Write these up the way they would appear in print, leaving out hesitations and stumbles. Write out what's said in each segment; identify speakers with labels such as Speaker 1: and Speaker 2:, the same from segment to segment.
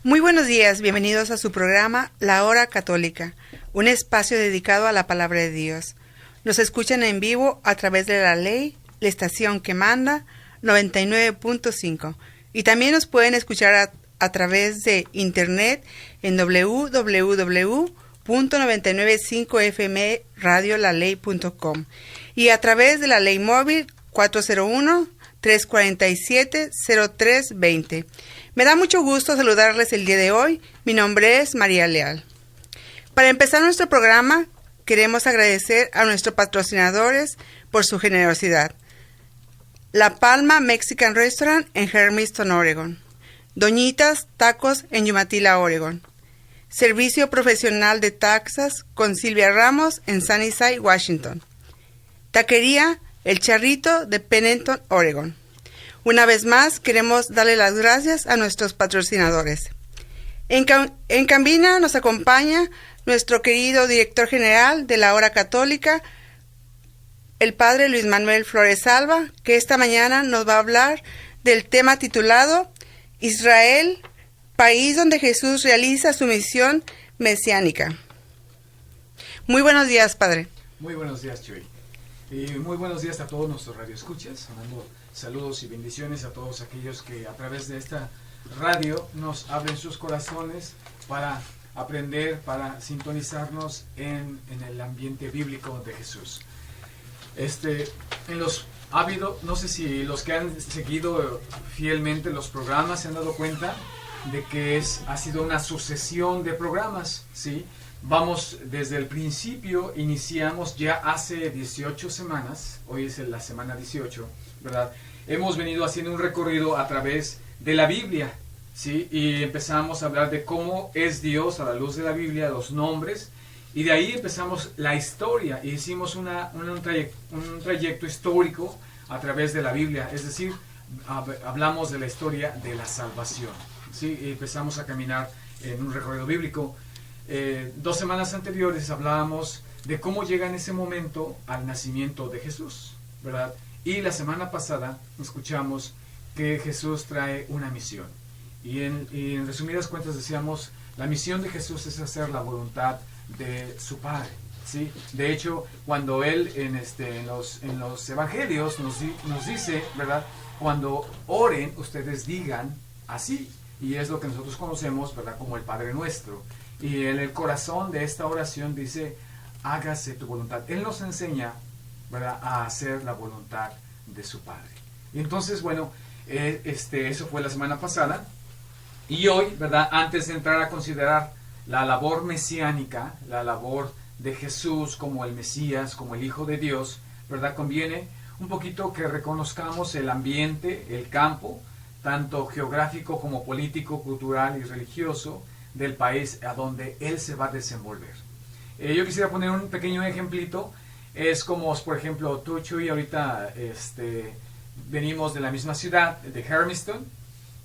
Speaker 1: Muy buenos días, bienvenidos a su programa La Hora Católica, un espacio dedicado a la Palabra de Dios. Nos escuchan en vivo a través de La Ley, la estación que manda, 99.5. Y también nos pueden escuchar a través de internet en www.995fmradiolалей.com y a través de la ley móvil 401-347-0320. Me da mucho gusto saludarles el día de hoy. Mi nombre es María Leal. Para empezar nuestro programa, queremos agradecer a nuestros patrocinadores por su generosidad. La Palma Mexican Restaurant en Hermiston, Oregon. Doñitas Tacos en Umatilla, Oregon. Servicio Profesional de Taxas con Silvia Ramos en Sunnyside, Washington. Taquería El Charrito de Pennington, Oregon. Una vez más, queremos darle las gracias a nuestros patrocinadores. En cabina nos acompaña nuestro querido director general de la Hora Católica, el Padre Luis Manuel Flores Alba, que esta mañana nos va a hablar del tema titulado Israel, país donde Jesús realiza su misión mesiánica. Muy buenos días, Padre.
Speaker 2: Muy buenos días, Chuy. Y muy buenos días a todos nuestros radioescuchas. Mandando saludos y bendiciones a todos aquellos que a través de esta radio nos abren sus corazones para aprender, para sintonizarnos en el ambiente bíblico de Jesús. No sé si los que han seguido fielmente los programas se han dado cuenta de que ha sido una sucesión de programas, ¿sí? Vamos desde el principio, iniciamos ya hace 18 semanas, hoy es la semana 18, ¿verdad? Hemos venido haciendo un recorrido a través de la Biblia, ¿sí? Y empezamos a hablar de cómo es Dios a la luz de la Biblia, los nombres, y de ahí empezamos la historia, y hicimos un trayecto histórico a través de la Biblia, es decir, hablamos de la historia de la salvación, ¿sí? Y empezamos a caminar en un recorrido bíblico. 2 semanas anteriores hablábamos de cómo llega en ese momento al nacimiento de Jesús, ¿verdad? Y la semana pasada escuchamos que Jesús trae una misión. Y en resumidas cuentas decíamos, la misión de Jesús es hacer la voluntad de su Padre, ¿sí? De hecho, cuando Él en los evangelios nos dice, ¿verdad? Cuando oren, ustedes digan así. Y es lo que nosotros conocemos, ¿verdad? Como el Padre Nuestro. Y en el corazón de esta oración dice, hágase tu voluntad. Él nos enseña, ¿verdad?, a hacer la voluntad de su Padre. Y entonces, bueno, eso fue la semana pasada. Y hoy, ¿verdad?, antes de entrar a considerar la labor mesiánica, la labor de Jesús como el Mesías, como el Hijo de Dios, ¿verdad?, conviene un poquito que reconozcamos el ambiente, el campo, tanto geográfico como político, cultural y religioso, del país a donde Él se va a desenvolver. Yo quisiera poner un pequeño ejemplito. Es como, por ejemplo, tú, Chuy, ahorita venimos de la misma ciudad, de Hermiston,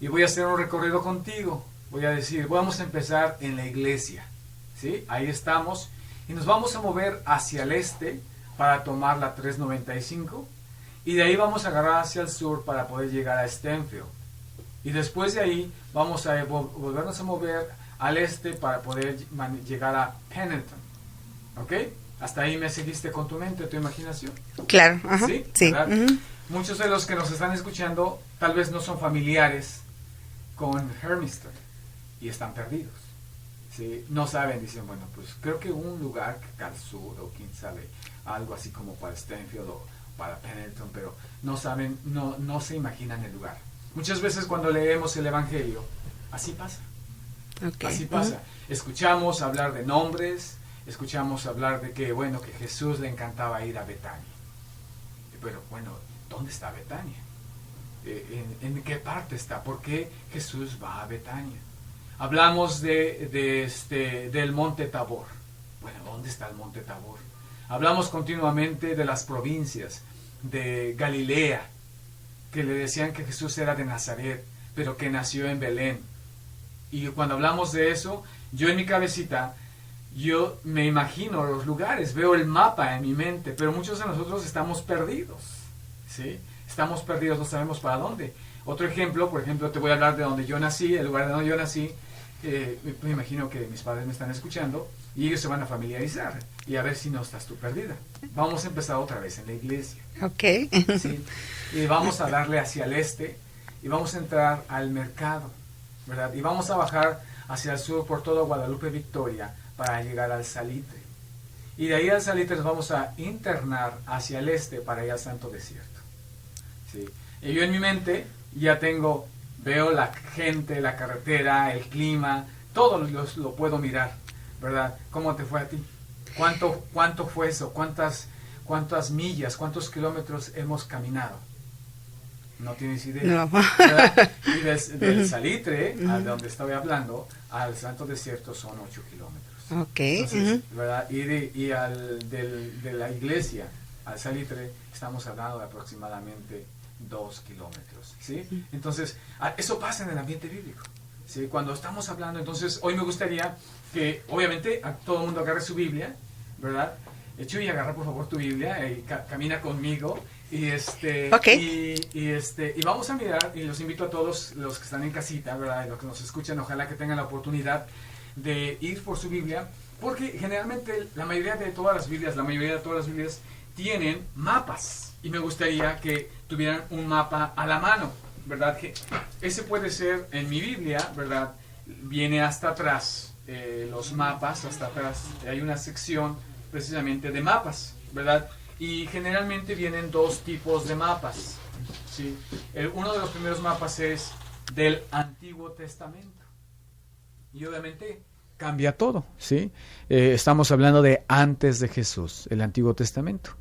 Speaker 2: y voy a hacer un recorrido contigo. Voy a decir, vamos a empezar en la iglesia, ¿sí? Ahí estamos, y nos vamos a mover hacia el este para tomar la 395, y de ahí vamos a agarrar hacia el sur para poder llegar a Stanfield. Y después de ahí vamos a volvernos a mover al este para poder llegar a Pennington. ¿Ok? Hasta ahí me seguiste con tu mente, tu imaginación.
Speaker 1: Claro. Ajá.
Speaker 2: Sí.
Speaker 1: Sí.
Speaker 2: Muchos de los que nos están escuchando tal vez no son familiares con Hermiston y están perdidos. ¿Sí? No saben, dicen, bueno, pues creo que un lugar al sur o quién sabe, algo así como para Stanfield o para Pennington, pero no saben, no se imaginan el lugar. Muchas veces cuando leemos el Evangelio, así pasa.
Speaker 1: Okay.
Speaker 2: Así pasa. Escuchamos hablar de nombres, escuchamos hablar de que, bueno, que Jesús le encantaba ir a Betania. Pero, bueno, ¿dónde está Betania? ¿En qué parte está? ¿Por qué Jesús va a Betania? Hablamos del Monte Tabor. Bueno, ¿dónde está el Monte Tabor? Hablamos continuamente de las provincias, de Galilea, que le decían que Jesús era de Nazaret, pero que nació en Belén. Y cuando hablamos de eso, yo en mi cabecita, yo me imagino los lugares, veo el mapa en mi mente, pero muchos de nosotros estamos perdidos, ¿sí? Estamos perdidos, no sabemos para dónde. Otro ejemplo, por ejemplo, te voy a hablar de donde yo nací, el lugar de donde yo nací. Me imagino que mis padres me están escuchando y ellos se van a familiarizar y a ver si no estás tú perdida. Vamos a empezar otra vez en la iglesia.
Speaker 1: Ok.
Speaker 2: ¿Sí? Y vamos a darle hacia el este y vamos a entrar al mercado, ¿verdad? Y vamos a bajar hacia el sur por todo Guadalupe Victoria para llegar al Salitre. Y de ahí al Salitre nos vamos a internar hacia el este para ir al Santo Desierto. ¿Sí? Y yo en mi mente ya veo la gente, la carretera, el clima, todo lo puedo mirar, ¿verdad? ¿Cómo te fue a ti? ¿Cuánto fue eso? ¿Cuántas millas, cuántos kilómetros hemos caminado? No tienes idea. No. ¿Verdad? Y del Salitre, de donde estaba hablando, al Santo Desierto son 8 kilómetros.
Speaker 1: Ok.
Speaker 2: Entonces, ¿verdad? Y de la iglesia al Salitre estamos hablando de aproximadamente 2 kilómetros, ¿sí? Entonces, eso pasa en el ambiente bíblico, ¿sí? Cuando estamos hablando, entonces, hoy me gustaría que, obviamente, todo el mundo agarre su Biblia, ¿verdad? Chuy, agarra por favor tu Biblia y camina conmigo y y vamos a mirar, y los invito a todos los que están en casita, ¿verdad? Y los que nos escuchan, ojalá que tengan la oportunidad de ir por su Biblia, porque generalmente la mayoría de todas las Biblias tienen mapas. Y me gustaría que tuvieran un mapa a la mano, ¿verdad? Que ese puede ser, en mi Biblia, ¿verdad? Viene hasta atrás, los mapas, hasta atrás. Hay una sección precisamente de mapas, ¿verdad? Y generalmente vienen 2 tipos de mapas, ¿sí? Uno de los primeros mapas es del Antiguo Testamento. Y obviamente cambia todo, ¿sí? Estamos hablando de antes de Jesús, el Antiguo Testamento.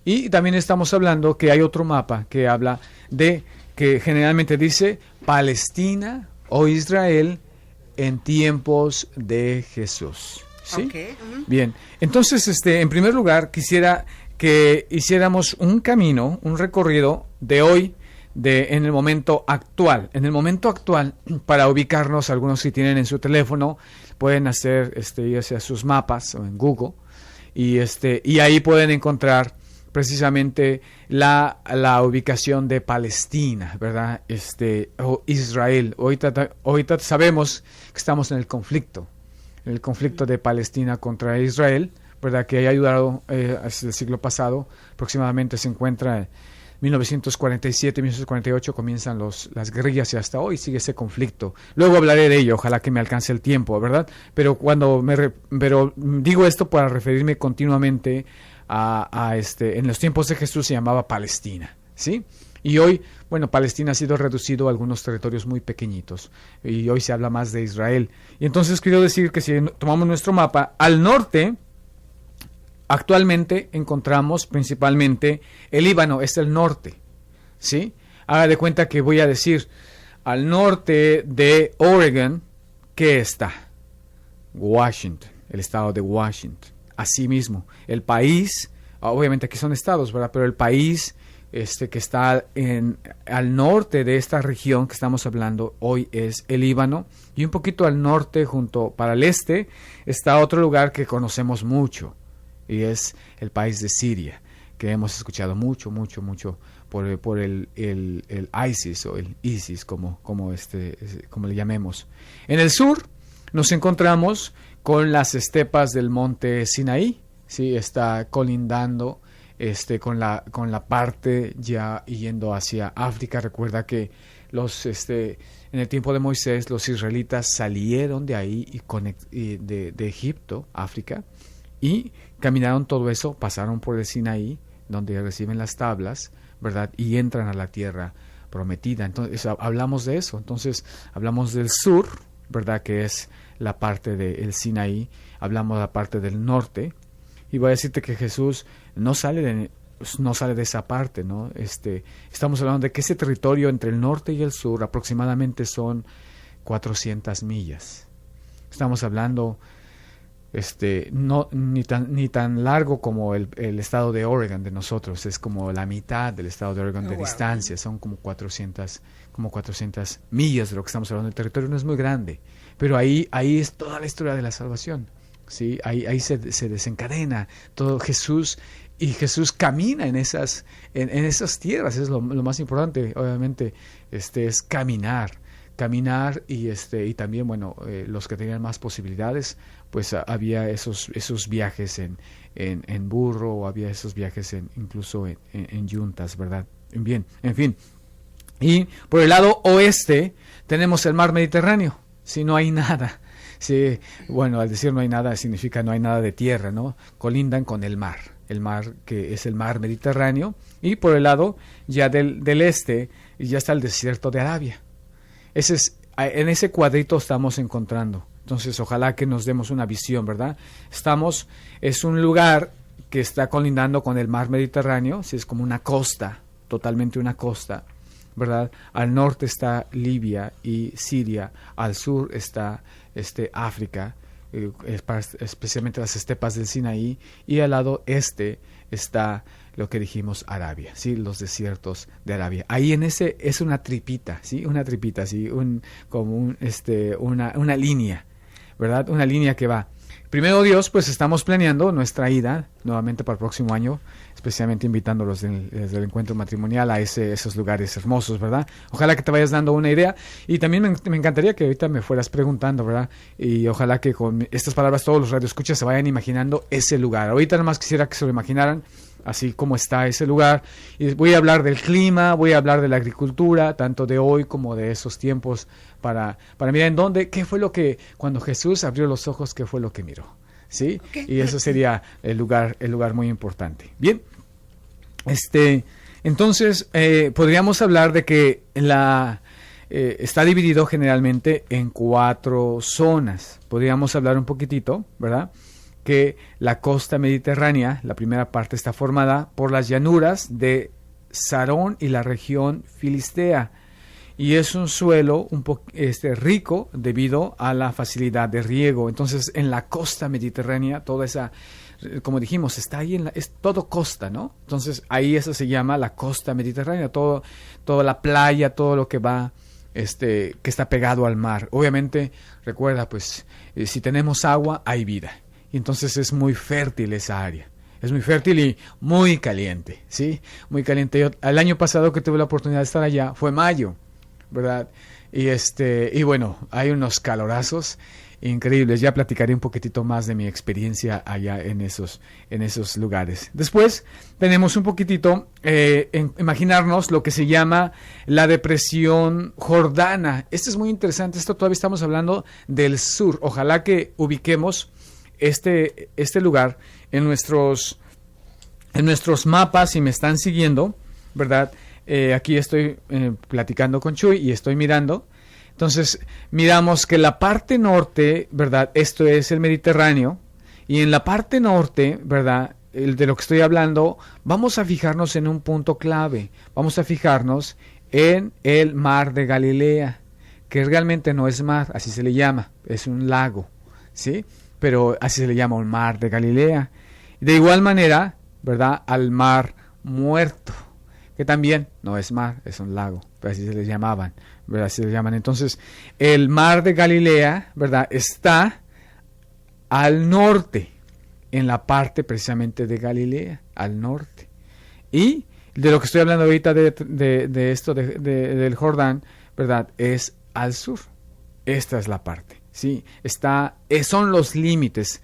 Speaker 2: Y también estamos hablando que hay otro mapa que habla que generalmente dice Palestina o Israel en tiempos de Jesús. ¿Sí?
Speaker 1: Okay.
Speaker 2: Bien, entonces en primer lugar quisiera que hiciéramos un camino, un recorrido de hoy, en el momento actual. En el momento actual, para ubicarnos, algunos si tienen en su teléfono, pueden hacer irse a sus mapas o en Google, y ahí pueden encontrar precisamente la ubicación de Palestina, ¿verdad? O Israel. Ahorita sabemos que estamos en el conflicto de Palestina contra Israel, ¿verdad? Que ha ayudado desde el siglo pasado, aproximadamente se encuentra en 1947, 1948 comienzan las guerrillas y hasta hoy sigue ese conflicto. Luego hablaré de ello, ojalá que me alcance el tiempo, ¿verdad? Pero pero digo esto para referirme continuamente en los tiempos de Jesús se llamaba Palestina, ¿sí? Y hoy, bueno, Palestina ha sido reducido a algunos territorios muy pequeñitos y hoy se habla más de Israel. Y entonces quiero decir que si tomamos nuestro mapa, al norte actualmente encontramos principalmente el Líbano, es el norte, ¿sí? Haga de cuenta que voy a decir, al norte de Oregon, ¿qué está? Washington, el estado de Washington. Asimismo, el país, obviamente aquí son estados, ¿verdad? Pero el país que está al norte de esta región que estamos hablando hoy es el Líbano, y un poquito al norte, para el este, está otro lugar que conocemos mucho, y es el país de Siria, que hemos escuchado mucho por el ISIS o el ISIS, como le llamemos. En el sur nos encontramos con las estepas del monte Sinaí, ¿sí? Está colindando con la parte ya yendo hacia África. Recuerda que en el tiempo de Moisés los israelitas salieron de ahí de Egipto, África, y caminaron todo eso, pasaron por el Sinaí, donde reciben las tablas, ¿verdad? Y entran a la tierra prometida. Entonces hablamos de eso. Entonces hablamos del sur, ¿verdad? Que es
Speaker 3: la parte del Sinaí, hablamos de la parte del norte, y voy a decirte que Jesús no sale de esa parte, ¿no? Estamos hablando de que ese territorio entre el norte y el sur aproximadamente son 400 millas. Estamos hablando no ni tan largo como el estado de Oregon de nosotros, es como la mitad del estado de Oregon de distancia, son como 400 millas de lo que estamos hablando. El territorio no es muy grande, pero ahí es toda la historia de la salvación, ¿sí? Ahí se desencadena todo Jesús, y Jesús camina en esas tierras, es lo más importante, obviamente, es caminar y también, bueno, los que tenían más posibilidades, pues había esos viajes en burro, o había esos viajes incluso en yuntas, ¿verdad? Bien, en fin. Y por el lado oeste tenemos el mar Mediterráneo, si no hay nada. Sí, bueno, al decir no hay nada significa no hay nada de tierra, ¿no? Colindan con el mar que es el mar Mediterráneo, y por el lado ya del este ya está el desierto de Arabia. En ese cuadrito estamos encontrando. Entonces, ojalá que nos demos una visión, ¿verdad? Es un lugar que está colindando con el mar Mediterráneo, sí, es como una costa, totalmente una costa, ¿verdad? Al norte está Libia y Siria, al sur está África, especialmente las estepas del Sinaí, y al lado este está lo que dijimos, Arabia, ¿sí? Los desiertos de Arabia. Ahí es una tripita, ¿sí? Una tripita, ¿sí? Una línea, ¿verdad? Una línea que va. Primero Dios, pues estamos planeando nuestra ida nuevamente para el próximo año, especialmente invitándolos desde el encuentro matrimonial a esos lugares hermosos, ¿verdad? Ojalá que te vayas dando una idea, y también me encantaría que ahorita me fueras preguntando, ¿verdad? Y ojalá que con estas palabras todos los radioescuchas se vayan imaginando ese lugar. Ahorita nada más quisiera que se lo imaginaran así como está ese lugar, y voy a hablar del clima, voy a hablar de la agricultura, tanto de hoy como de esos tiempos, para mirar en dónde, qué fue lo que, cuando Jesús abrió los ojos, qué fue lo que miró, ¿sí? Okay. Y eso sería el lugar muy importante. Bien, entonces podríamos hablar de que está dividido generalmente en 4 zonas. Podríamos hablar un poquitito, ¿verdad?, que la costa mediterránea, la primera parte, está formada por las llanuras de Sarón y la región filistea, y es un suelo rico debido a la facilidad de riego. Entonces, en la costa mediterránea, toda esa, como dijimos, está ahí es todo costa, ¿no? Entonces, ahí eso se llama la costa mediterránea, toda la playa, todo lo que va, que está pegado al mar. Obviamente, recuerda, pues, si tenemos agua, hay vida. Y entonces es muy fértil esa área. Es muy fértil y muy caliente, ¿sí? Muy caliente. El año pasado que tuve la oportunidad de estar allá fue mayo, ¿verdad? Y bueno, hay unos calorazos increíbles. Ya platicaré un poquitito más de mi experiencia allá en esos lugares. Después tenemos un poquitito, imaginarnos lo que se llama la depresión Jordana. Esto es muy interesante. Esto todavía estamos hablando del sur. Ojalá que ubiquemos este lugar en nuestros mapas, si me están siguiendo, ¿verdad? Aquí estoy platicando con Chuy y estoy mirando. Entonces, miramos que la parte norte, ¿verdad? Esto es el Mediterráneo, y en la parte norte, ¿verdad?, de lo que estoy hablando, vamos a fijarnos en un punto clave. Vamos a fijarnos en el mar de Galilea, que realmente no es mar, así se le llama, es un lago, ¿sí? Pero así se le llama, un mar de Galilea. De igual manera, ¿verdad?, al mar Muerto, que también no es mar, es un lago, pero así se le llamaban, ¿verdad? Así se le llaman. Entonces, el mar de Galilea, ¿verdad?, está al norte, en la parte precisamente de Galilea, al norte. Y de lo que estoy hablando ahorita de esto del Jordán, ¿verdad?, es al sur. Esta es la parte. Sí, son los límites,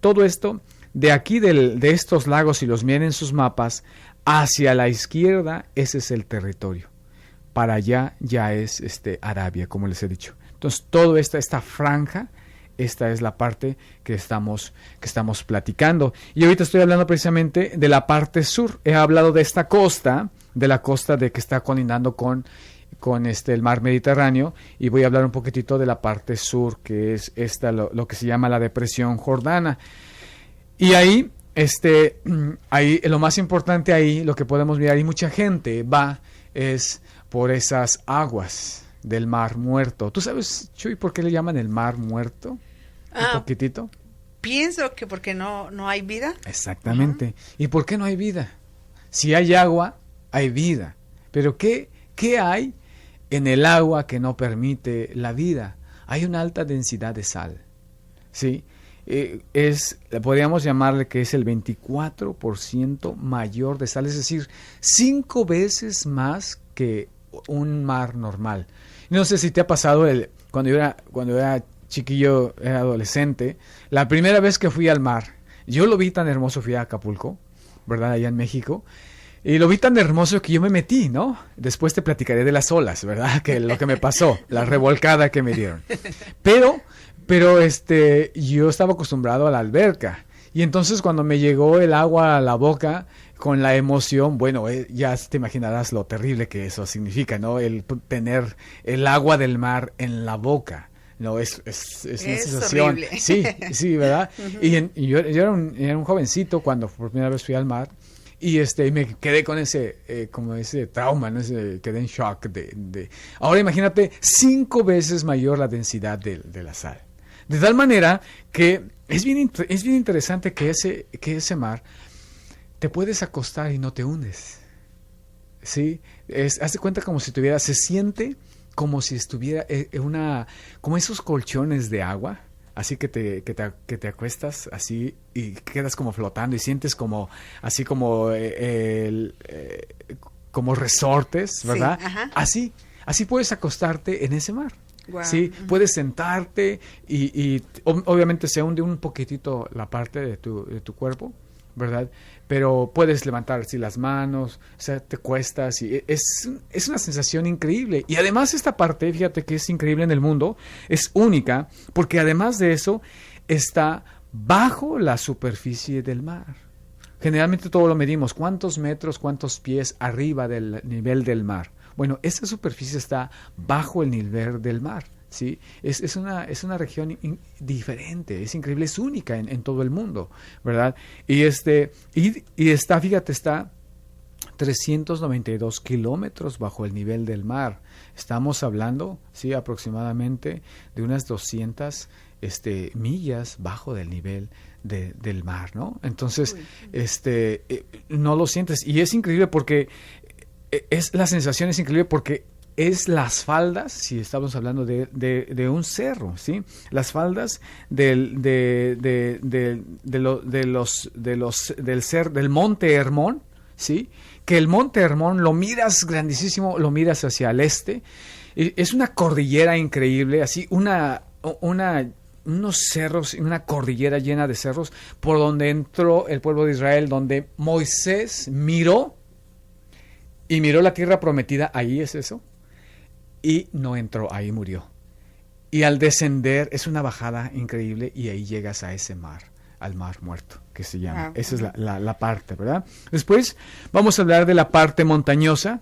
Speaker 3: todo esto de aquí de estos lagos, si los miren en sus mapas, hacia la izquierda, ese es el territorio, para allá ya es Arabia, como les he dicho. Entonces, toda esta franja, esta es la parte que estamos platicando, y ahorita estoy hablando precisamente de la parte sur. He hablado de esta costa, de la costa de que está colindando con con el mar Mediterráneo, y voy a hablar un poquitito de la parte sur, que es lo que se llama la depresión Jordana. Y ahí, ahí lo más importante ahí, lo que podemos mirar, y mucha gente va, es por esas aguas del mar muerto. ¿Tú sabes, Chuy, por qué le llaman el mar muerto? Un poquitito.
Speaker 1: Pienso que porque no hay vida.
Speaker 3: Exactamente. ¿Y por qué no hay vida? Si hay agua, hay vida. Pero ¿qué hay en el agua que no permite la vida? Hay una alta densidad de sal. ¿Sí? Podríamos llamarle que es el 24% mayor de sal, es decir, 5 veces más que un mar normal. No sé si te ha pasado cuando yo era chiquillo, era adolescente, la primera vez que fui al mar, yo lo vi tan hermoso, fui a Acapulco, ¿verdad? Allá en México, y lo vi tan hermoso que yo me metí, ¿no? Después te platicaré de las olas, ¿verdad? Que lo que me pasó, la revolcada que me dieron. Pero yo estaba acostumbrado a la alberca, y entonces cuando me llegó el agua a la boca, con la emoción, bueno, ya te imaginarás lo terrible que eso significa, ¿no? El tener el agua del mar en la boca. No, es una sensación.
Speaker 1: Horrible.
Speaker 3: Sí, ¿verdad? Uh-huh. Y yo era un jovencito cuando por primera vez fui al mar, y me quedé con ese trauma, ¿no? Quedé en shock Ahora imagínate 5 veces mayor la densidad de la sal. De tal manera que es bien interesante que ese mar te puedes acostar y no te hundes. ¿Sí? Haz de cuenta como si se siente como si estuviera como esos colchones de agua, así que te acuestas así y quedas como flotando y sientes como así como como resortes, ¿verdad? Sí, así puedes acostarte en ese mar. Wow. Sí, puedes sentarte y obviamente se hunde un poquitito la parte de tu cuerpo, ¿verdad? Pero puedes levantar así las manos, o sea, te cuestas y es una sensación increíble. Y además esta parte, fíjate que es increíble en el mundo, es única, porque además de eso está bajo la superficie del mar. Generalmente todo lo medimos, ¿cuántos metros, cuántos pies arriba del nivel del mar? Bueno, esta superficie está bajo el nivel del mar. ¿Sí? Es una región diferente, es increíble, es única en todo el mundo, ¿verdad? Y está 392 kilómetros bajo el nivel del mar. Estamos hablando, sí, aproximadamente de unas 200 millas bajo del nivel del mar, ¿no? Entonces, no lo sientes, y es increíble porque la sensación es increíble porque es las faldas, si estamos hablando de un cerro, ¿sí? Las faldas del monte Hermón, ¿sí? Que el monte Hermón lo miras grandísimo, lo miras hacia el este. Es una cordillera increíble, así unos cerros, una cordillera llena de cerros, por donde entró el pueblo de Israel, donde Moisés miró la tierra prometida. Ahí es eso. Y no entró, ahí murió. Y al descender es una bajada increíble y ahí llegas a ese mar, al mar muerto, que se llama. Esa es la parte, ¿verdad? Después vamos a hablar de la parte montañosa,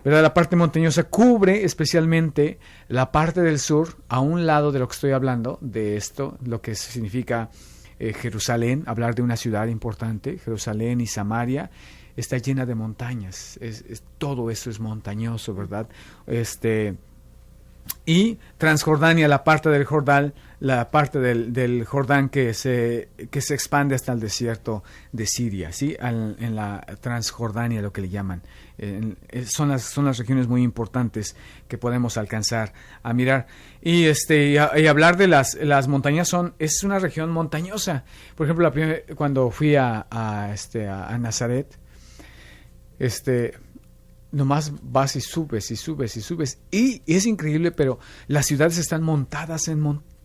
Speaker 3: ¿verdad? La parte montañosa cubre especialmente la parte del sur, a un lado de lo que estoy hablando, de esto, lo que significa Jerusalén, hablar de una ciudad importante, Jerusalén y Samaria. Está llena de montañas, todo eso es montañoso, ¿verdad? Y Transjordania, la parte del Jordán, que se expande hasta el desierto de Siria, ¿sí? En la Transjordania, lo que le llaman. Son las regiones muy importantes que podemos alcanzar a mirar. Y hablar de las montañas, es una región montañosa. Por ejemplo, cuando fui a Nazaret, nomás vas y subes y subes y subes y es increíble, pero las ciudades están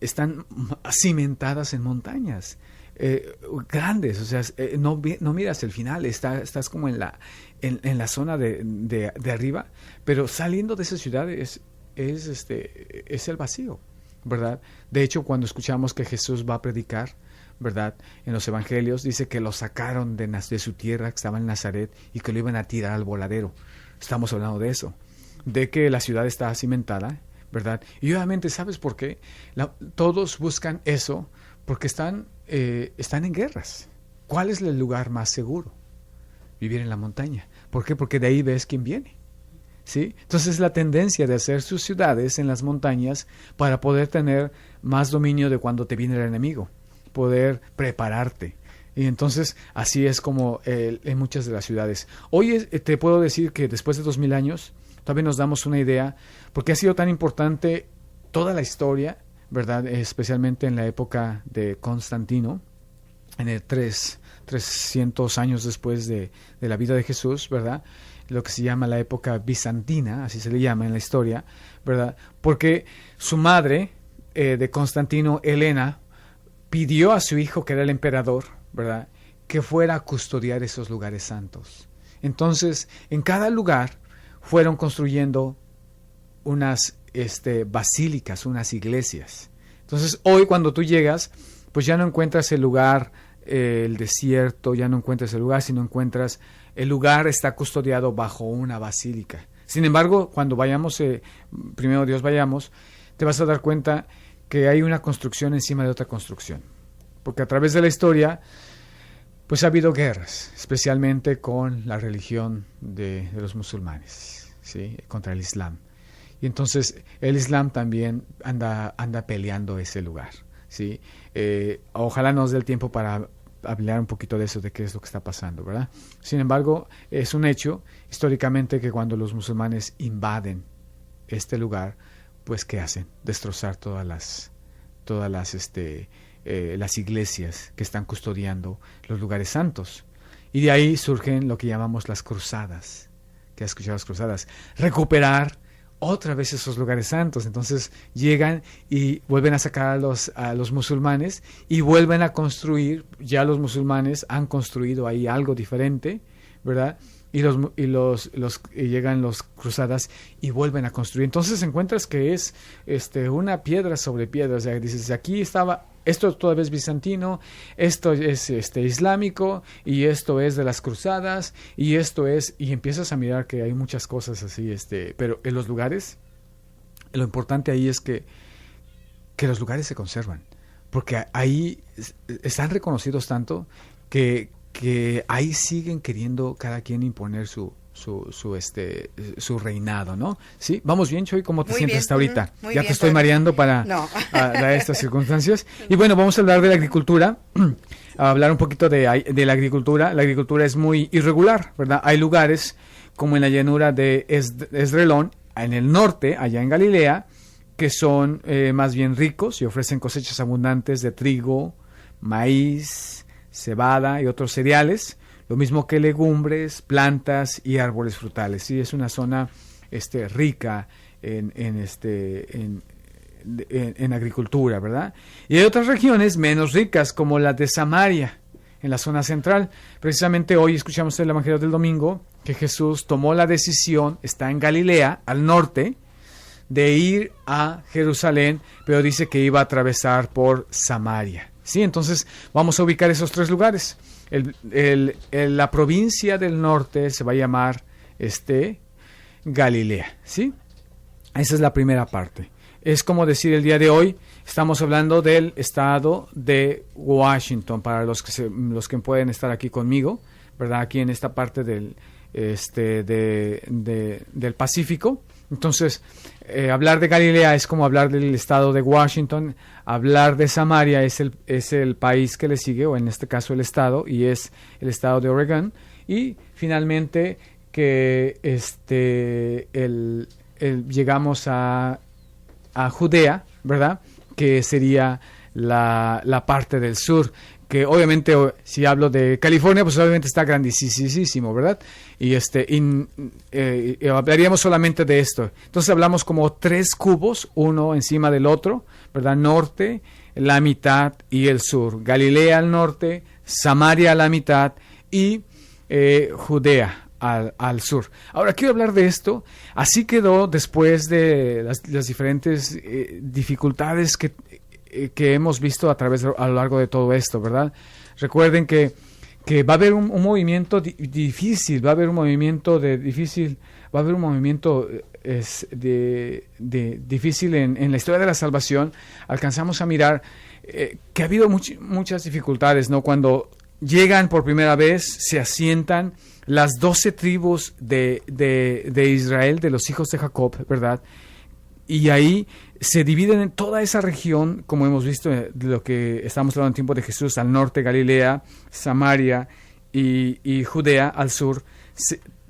Speaker 3: están cimentadas en montañas grandes, o sea, no miras el final, estás como en la zona de arriba, pero saliendo de esa ciudad es el vacío, ¿verdad? De hecho, cuando escuchamos que Jesús va a predicar, ¿verdad? En los evangelios dice que lo sacaron de su tierra, que estaba en Nazaret, y que lo iban a tirar al voladero. Estamos hablando de eso. de que la ciudad está cimentada, ¿verdad? Y obviamente, ¿sabes por qué? Todos buscan eso porque están en guerras. ¿Cuál es el lugar más seguro? Vivir en la montaña. ¿Por qué? Porque de ahí ves quién viene. ¿Sí? Entonces la tendencia de hacer sus ciudades en las montañas para poder tener más dominio de cuando te viene el enemigo, poder prepararte. Y entonces así es como en muchas de las ciudades. Hoy te puedo decir que después de 2000 años todavía nos damos una idea, porque ha sido tan importante toda la historia, ¿verdad? Especialmente en la época de Constantino, en el 300 años después de la vida de Jesús, ¿verdad? Lo que se llama la época bizantina, así se le llama en la historia, ¿verdad? Porque su madre de Constantino, Helena, pidió a su hijo, que era el emperador, ¿verdad?, que fuera a custodiar esos lugares santos. Entonces, en cada lugar fueron construyendo unas basílicas, unas iglesias. Entonces, hoy cuando tú llegas, pues ya no encuentras el lugar, el desierto, ya no encuentras el lugar, sino encuentras el lugar está custodiado bajo una basílica. Sin embargo, cuando vayamos, primero Dios vayamos, te vas a dar cuenta que hay una construcción encima de otra construcción. Porque a través de la historia, pues ha habido guerras, especialmente con la religión de los musulmanes, ¿sí?, contra el Islam. Y entonces el Islam también anda peleando ese lugar, ¿sí? Ojalá nos dé el tiempo para hablar un poquito de eso, de qué es lo que está pasando, ¿verdad? Sin embargo, es un hecho históricamente que cuando los musulmanes invaden este lugar, pues ¿qué hacen? Destrozar todas las iglesias que están custodiando los lugares santos. Y de ahí surgen lo que llamamos las cruzadas. ¿Qué has escuchado las cruzadas? Recuperar otra vez esos lugares santos. Entonces llegan y vuelven a sacar a los musulmanes y vuelven a construir. Ya los musulmanes han construido ahí algo diferente, ¿verdad? Y llegan los cruzadas y vuelven a construir. Entonces encuentras que es una piedra sobre piedra. O sea, dices, aquí estaba, esto todavía es bizantino, esto es islámico, y esto es de las cruzadas, y esto es, y empiezas a mirar que hay muchas cosas así, pero en los lugares, lo importante ahí es que los lugares se conservan, porque ahí están reconocidos tanto que ahí siguen queriendo cada quien imponer su reinado, ¿no? ¿Sí? ¿Vamos bien, Choy? ¿Cómo te
Speaker 1: Muy
Speaker 3: sientes
Speaker 1: bien,
Speaker 3: hasta ahorita?
Speaker 1: muy
Speaker 3: Ya
Speaker 1: bien,
Speaker 3: te estoy
Speaker 1: Pablo.
Speaker 3: mareando para estas circunstancias. Y bueno, vamos a hablar de la agricultura, a hablar un poquito de la agricultura. La agricultura es muy irregular, ¿verdad? Hay lugares como en la llanura de Esdrelón, en el norte, allá en Galilea, que son más bien ricos y ofrecen cosechas abundantes de trigo, maíz, cebada y otros cereales, lo mismo que legumbres, plantas y árboles frutales. Sí, es una zona rica en agricultura, ¿verdad? Y hay otras regiones menos ricas, como la de Samaria, en la zona central. Precisamente hoy escuchamos el Evangelio del domingo que Jesús tomó la decisión, está en Galilea, al norte, de ir a Jerusalén, pero dice que iba a atravesar por Samaria. Sí, entonces vamos a ubicar esos tres lugares. La provincia del norte se va a llamar Galilea, ¿sí? Esa es la primera parte. Es como decir el día de hoy, estamos hablando del estado de Washington, para los que pueden estar aquí conmigo, ¿verdad? Aquí en esta parte del Pacífico. Entonces, hablar de Galilea es como hablar del estado de Washington. Hablar de Samaria es el país que le sigue, o en este caso el estado, y es el estado de Oregón. Y finalmente que llegamos a Judea, ¿verdad? Que sería la parte del sur, que obviamente, si hablo de California, pues obviamente está grandísimo, ¿verdad? Y hablaríamos solamente de esto. Entonces hablamos como 3 cubos, uno encima del otro, ¿verdad? Norte, la mitad, y el sur. Galilea al norte, Samaria a la mitad y Judea al sur. Ahora quiero hablar de esto. Así quedó después de las diferentes dificultades que hemos visto a lo largo de todo esto, ¿verdad? Recuerden que va a haber un movimiento difícil, va a haber un movimiento difícil en la historia de la salvación, alcanzamos a mirar que ha habido muchas dificultades, ¿no? Cuando llegan por primera vez, se asientan las 12 tribus de Israel, de los hijos de Jacob, ¿verdad? Y ahí se dividen en toda esa región, como hemos visto de lo que estamos hablando en tiempo de Jesús, al norte Galilea, Samaria y Judea al sur.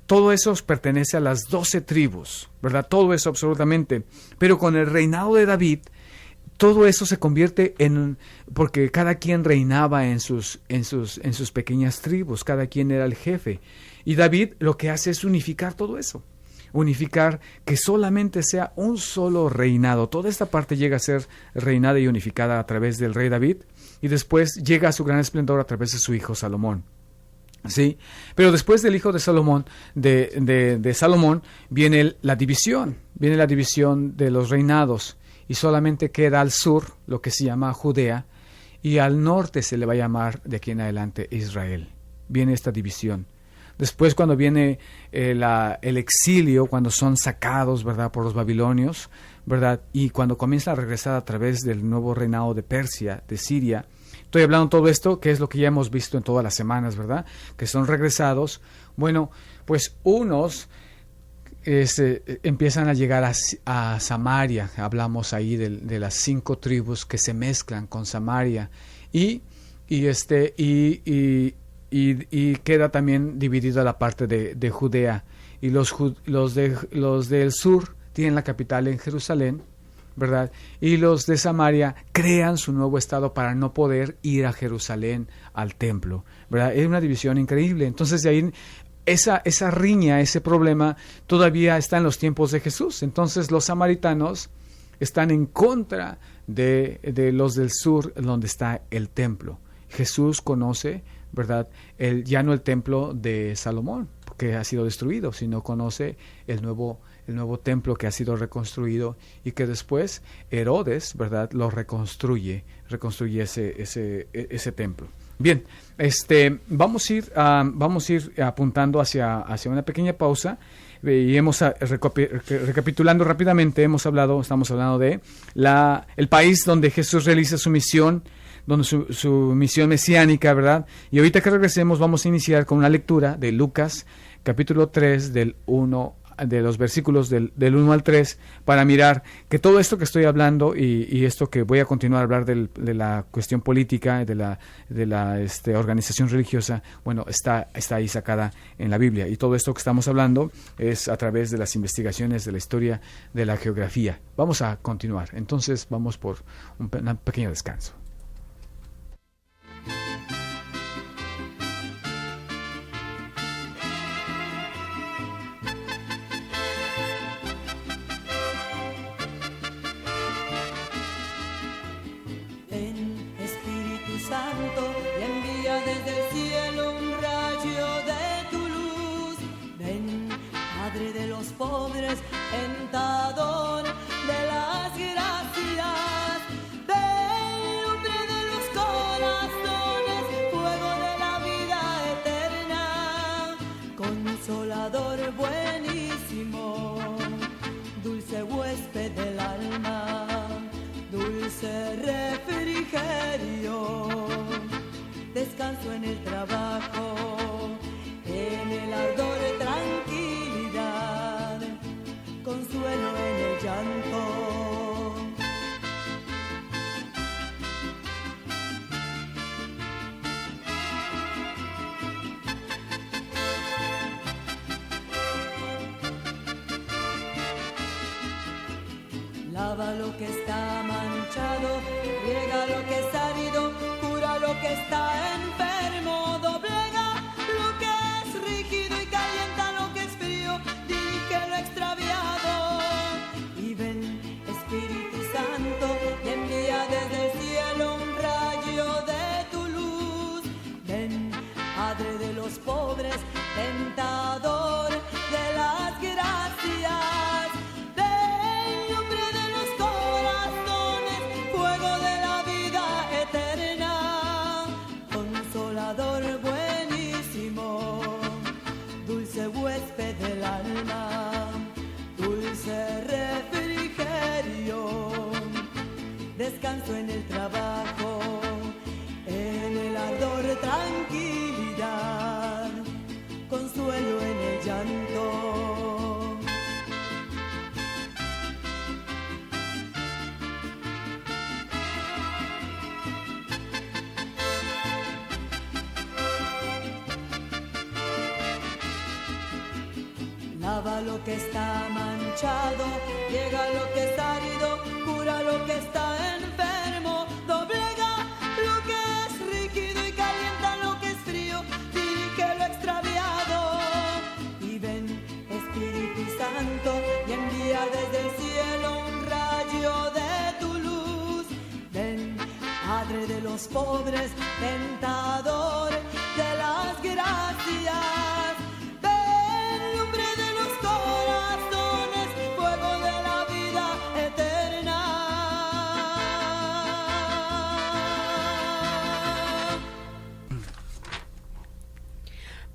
Speaker 3: Todo eso pertenece a las 12 tribus, ¿verdad? Todo eso absolutamente. Pero con el reinado de David, todo eso se convierte porque cada quien reinaba en sus pequeñas tribus, cada quien era el jefe. Y David lo que hace es unificar todo eso. Unificar, que solamente sea un solo reinado. Toda esta parte llega a ser reinada y unificada a través del rey David, y después llega a su gran esplendor a través de su hijo Salomón. ¿Sí? Pero después del hijo de Salomón, de Salomón, viene la división de los reinados, y solamente queda al sur lo que se llama Judea, y al norte se le va a llamar de aquí en adelante Israel. Viene esta división. Después, cuando viene el exilio, cuando son sacados, ¿verdad?, por los babilonios, ¿verdad?, y cuando comienza a regresar a través del nuevo reinado de Persia, de Siria. Estoy hablando de todo esto, que es lo que ya hemos visto en todas las semanas, ¿verdad?, que son regresados. Bueno, pues unos empiezan a llegar a Samaria. Hablamos ahí de las 5 tribus que se mezclan con Samaria, y queda también dividida la parte de Judea, y los del sur tienen la capital en Jerusalén, ¿verdad? Y los de Samaria crean su nuevo estado para no poder ir a Jerusalén al templo, ¿verdad? Es una división increíble. Entonces, de ahí esa riña, ese problema todavía está en los tiempos de Jesús. Entonces los samaritanos están en contra de los del sur, donde está el templo. Jesús conoce, ¿verdad?, ya no el templo de Salomón, que ha sido destruido, sino conoce el nuevo templo que ha sido reconstruido, y que después Herodes, ¿verdad?, lo reconstruye ese templo. Bien, vamos a ir apuntando hacia una pequeña pausa, y recapitulando rápidamente, estamos hablando de el país donde Jesús realiza su misión, donde su misión mesiánica, ¿verdad? Y ahorita que regresemos vamos a iniciar con una lectura de Lucas, capítulo 3, de los versículos del 1 al 3, para mirar que todo esto que estoy hablando y esto que voy a continuar a hablar de la cuestión política, de la organización religiosa, bueno, está ahí sacada en la Biblia. Y todo esto que estamos hablando es a través de las investigaciones de la historia, de la geografía. Vamos a continuar. Entonces vamos por un pequeño descanso.
Speaker 4: Pobres, tentador de las gracias, ven, hombre de los corazones, fuego de la vida eterna, consolador buenísimo, dulce huésped del alma, dulce refrigerio, descanso en el trabajo, en el ardor tranquilidad, consuelo en el llanto. Lava lo que está manchado, riega lo que es árido, cura lo que está enfermo, doblega lo que es rígido y calienta lo que es frío, dirige lo extraviado. Y ven, Espíritu Santo, y envía desde el cielo un rayo de tu luz. Ven, Padre de los pobres, tentador de las gracias. Ven, hombre de los corazones, fuego de la vida descanso en el trabajo, en el ardor tranquilidad, consuelo en el llanto. Lava lo que está manchado, llega lo que es árido, cura lo que está enfermo, doblega lo que es rígido y calienta lo que es frío, dirige lo extraviado. Y ven, Espíritu Santo, y envía desde el cielo un rayo de tu luz. Ven, Padre de los pobres, tentador de las gracias.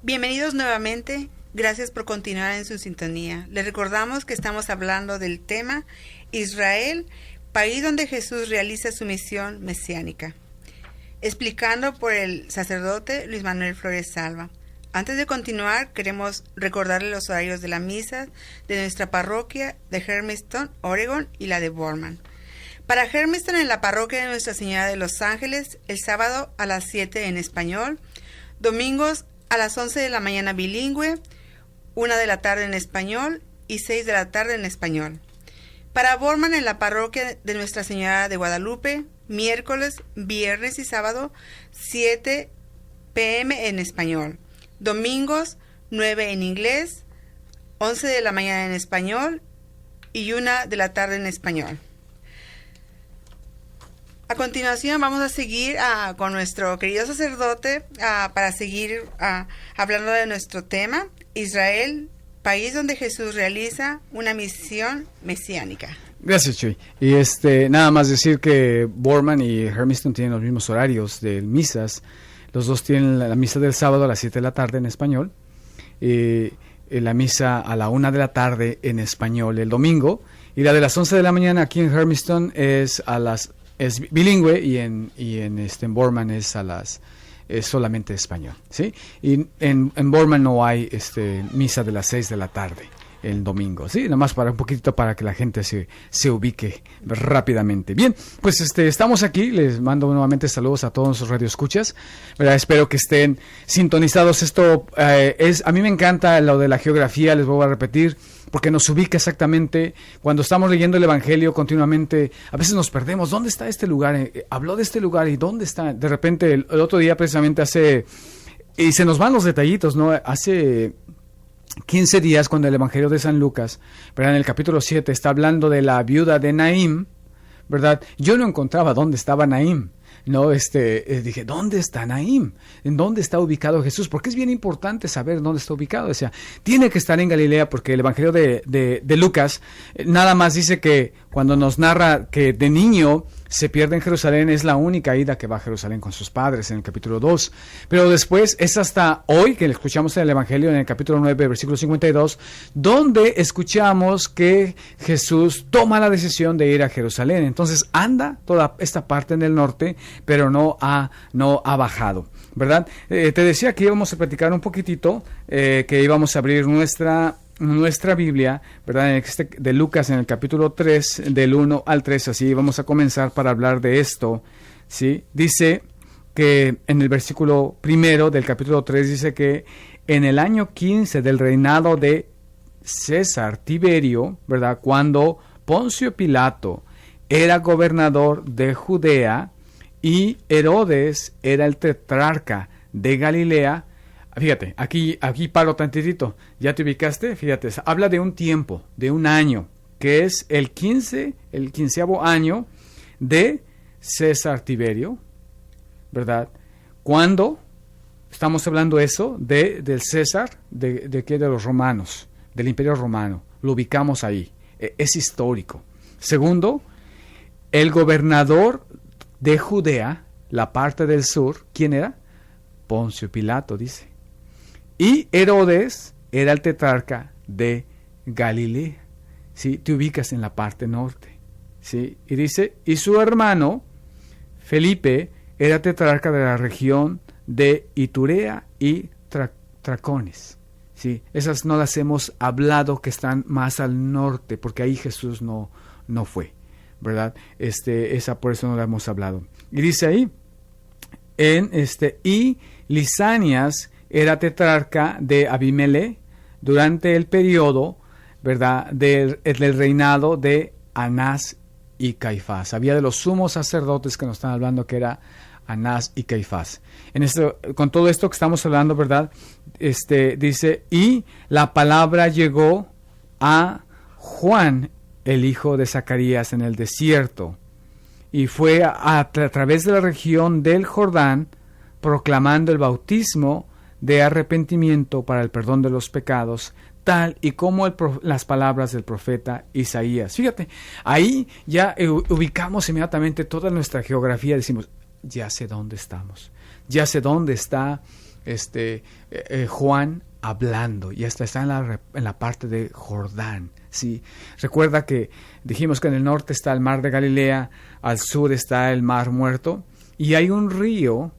Speaker 1: Bienvenidos nuevamente, gracias por continuar en su sintonía. Les recordamos que estamos hablando del tema Israel, país donde Jesús realiza su misión mesiánica, explicando por el sacerdote Luis Manuel Flores Salva. Antes de continuar, queremos recordarles los horarios de la misa de nuestra parroquia de Hermiston, Oregon, y la de Borman. Para Hermiston, en la parroquia de Nuestra Señora de los Ángeles, el sábado a las 7 en español, domingos a las 11 de la mañana bilingüe, 1 de la tarde en español y 6 de la tarde en español. Para Borman, en la parroquia de Nuestra Señora de Guadalupe, miércoles, viernes y sábado, 7 p.m. en español. Domingos, 9 en inglés, 11 de la mañana en español y 1 de la tarde en español. A continuación vamos a seguir con nuestro querido sacerdote para seguir hablando de nuestro tema, Israel, país donde Jesús realiza una misión mesiánica.
Speaker 3: Gracias, Chuy. Y nada más decir que Borman y Hermiston tienen los mismos horarios de misas. Los dos tienen la misa del sábado a las 7 de la tarde en español, y la misa a la 1 de la tarde en español el domingo, y la de las 11 de la mañana aquí en Hermiston es bilingüe, y en Borman es solamente español, ¿sí? Y en Borman no hay misa de las 6 de la tarde el domingo, ¿sí? Nada más para un poquito para que la gente se ubique rápidamente. Bien, pues estamos aquí, les mando nuevamente saludos a todos nuestros radioescuchas, ¿verdad? Espero que estén sintonizados. Esto a mí me encanta lo de la geografía, les voy a repetir, porque nos ubica exactamente. Cuando estamos leyendo el Evangelio continuamente, a veces nos perdemos. ¿Dónde está este lugar? Habló de este lugar, ¿y dónde está? De repente, el otro día precisamente y se nos van los detallitos, ¿no? Hace 15 días, cuando el Evangelio de San Lucas, ¿verdad?, en el capítulo 7, está hablando de la viuda de Naín, ¿verdad? Yo no encontraba dónde estaba Naín. No, dije, ¿dónde está Naín? ¿En dónde está ubicado Jesús? Porque es bien importante saber dónde está ubicado. O sea, tiene que estar en Galilea, porque el Evangelio de Lucas nada más dice que cuando nos narra que de niño se pierde en Jerusalén, es la única ida que va a Jerusalén con sus padres en el capítulo 2. Pero después es hasta hoy que le escuchamos en el Evangelio, en el capítulo 9, versículo 52, donde escuchamos que Jesús toma la decisión de ir a Jerusalén. Entonces anda toda esta parte en el norte, pero no ha bajado, ¿verdad? Te decía que íbamos a platicar un poquitito, que íbamos a abrir nuestra Biblia, ¿verdad? De Lucas, en el capítulo 3, del 1 al 3, así vamos a comenzar para hablar de esto, ¿sí? Dice que en el versículo primero del capítulo 3 dice que en el año 15 del reinado de César Tiberio, ¿verdad?, cuando Poncio Pilato era gobernador de Judea y Herodes era el tetrarca de Galilea. Fíjate, aquí paro tantitito. ¿Ya te ubicaste? Fíjate, habla de un tiempo, de un año, que es el 15º año de César Tiberio, ¿verdad? Cuando estamos hablando eso del César, de los romanos, del Imperio Romano, lo ubicamos ahí, es histórico. Segundo, el gobernador de Judea, la parte del sur, ¿quién era? Poncio Pilato, dice. Y Herodes era el tetrarca de Galilea. ¿Sí? Te ubicas en la parte norte. ¿sí? Y dice, y su hermano Felipe era tetrarca de la región de Iturea y Tracones. ¿Sí? Esas no las hemos hablado, que están más al norte, porque ahí Jesús no fue, ¿verdad? Esa por eso no la hemos hablado. Y dice ahí, y Lisanias era tetrarca de Abimele durante el periodo, ¿verdad?, del reinado de Anás y Caifás. Había de los sumos sacerdotes que nos están hablando, que era Anás y Caifás. Con todo esto que estamos hablando, ¿verdad?, dice, y la palabra llegó a Juan, el hijo de Zacarías, en el desierto, y fue a través de la región del Jordán, proclamando el bautismo de arrepentimiento para el perdón de los pecados, tal y como las palabras del profeta Isaías. Fíjate, ahí ya ubicamos inmediatamente toda nuestra geografía, decimos, ya sé dónde estamos, ya sé dónde está Juan hablando, y hasta está en la parte de Jordán. Sí, recuerda que dijimos que en el norte está el mar de Galilea, al sur está el mar Muerto, y hay un río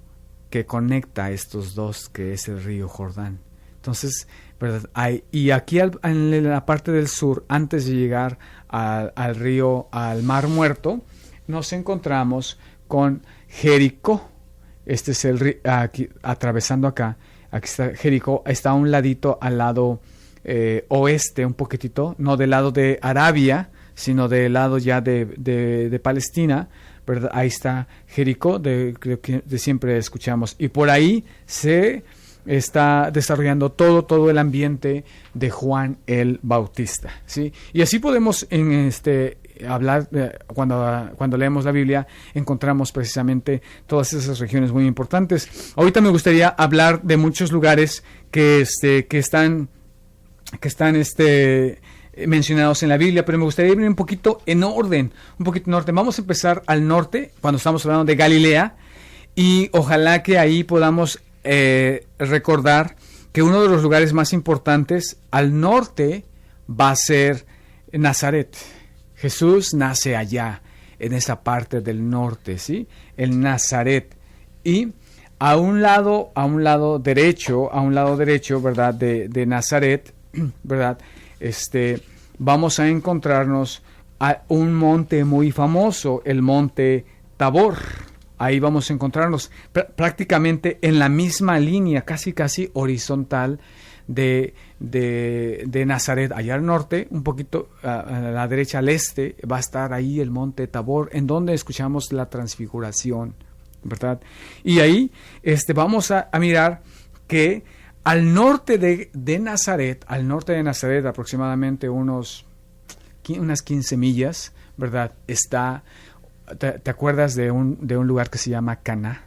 Speaker 3: que conecta a estos dos, que es el río Jordán. Entonces, ¿verdad? Y aquí en la parte del sur, antes de llegar al río, al mar Muerto, nos encontramos con Jericó. Este es el río, aquí, atravesando aquí está Jericó, está a un ladito, al lado oeste, un poquitito, no del lado de Arabia, sino del lado ya de Palestina, ¿verdad? Ahí está Jericó, de siempre escuchamos, y por ahí se está desarrollando todo el ambiente de Juan el Bautista, ¿sí? Y así podemos hablar, cuando leemos la Biblia, encontramos precisamente todas esas regiones muy importantes. Ahorita me gustaría hablar de muchos lugares que están mencionados en la Biblia, pero me gustaría ir un poquito en orden. Vamos a empezar al norte, cuando estamos hablando de Galilea, y ojalá que ahí podamos recordar que uno de los lugares más importantes al norte va a ser Nazaret. Jesús nace allá, en esa parte del norte, ¿sí? El Nazaret. Y a un lado derecho, ¿verdad?, de Nazaret, ¿verdad?, vamos a encontrarnos a un monte muy famoso, el monte Tabor. Ahí vamos a encontrarnos prácticamente en la misma línea, casi horizontal de Nazaret, allá al norte, un poquito a la derecha, al este, va a estar ahí el monte Tabor, en donde escuchamos la transfiguración, ¿verdad? Y ahí vamos a mirar que al norte de Nazaret, aproximadamente unas 15 millas, ¿verdad?, está... ¿Te acuerdas de un lugar que se llama Caná?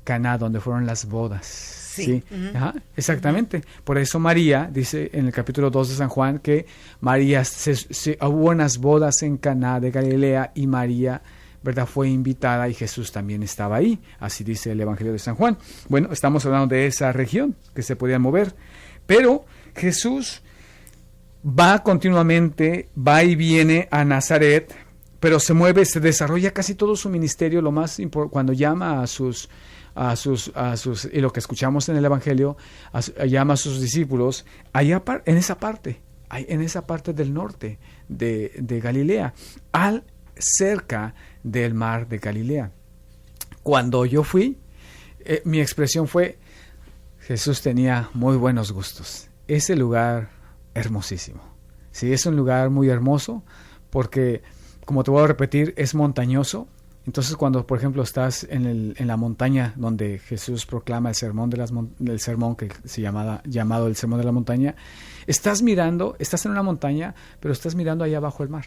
Speaker 3: Caná, donde fueron las bodas. Sí. Uh-huh. Ajá, exactamente. Uh-huh. Por eso María, dice en el capítulo 2 de San Juan, que María hubo unas bodas en Caná de Galilea, y María, ¿verdad?, fue invitada, y Jesús también estaba ahí. Así dice el Evangelio de San Juan. Bueno, estamos hablando de esa región que se podía mover. Pero Jesús va y viene a Nazaret, pero se desarrolla casi todo su ministerio. Lo más importante, cuando llama a sus, y lo que escuchamos en el Evangelio, llama a sus discípulos, allá en esa parte del norte de Galilea, cerca del mar de Galilea. Cuando yo fui, mi expresión fue, Jesús tenía muy buenos gustos. Ese lugar hermosísimo. Sí, es un lugar muy hermoso, porque, como te voy a repetir, es montañoso. Entonces, cuando, por ejemplo, estás en la montaña donde Jesús proclama el sermón que se llamado el sermón de la montaña, estás en una montaña, pero estás mirando allá abajo el mar,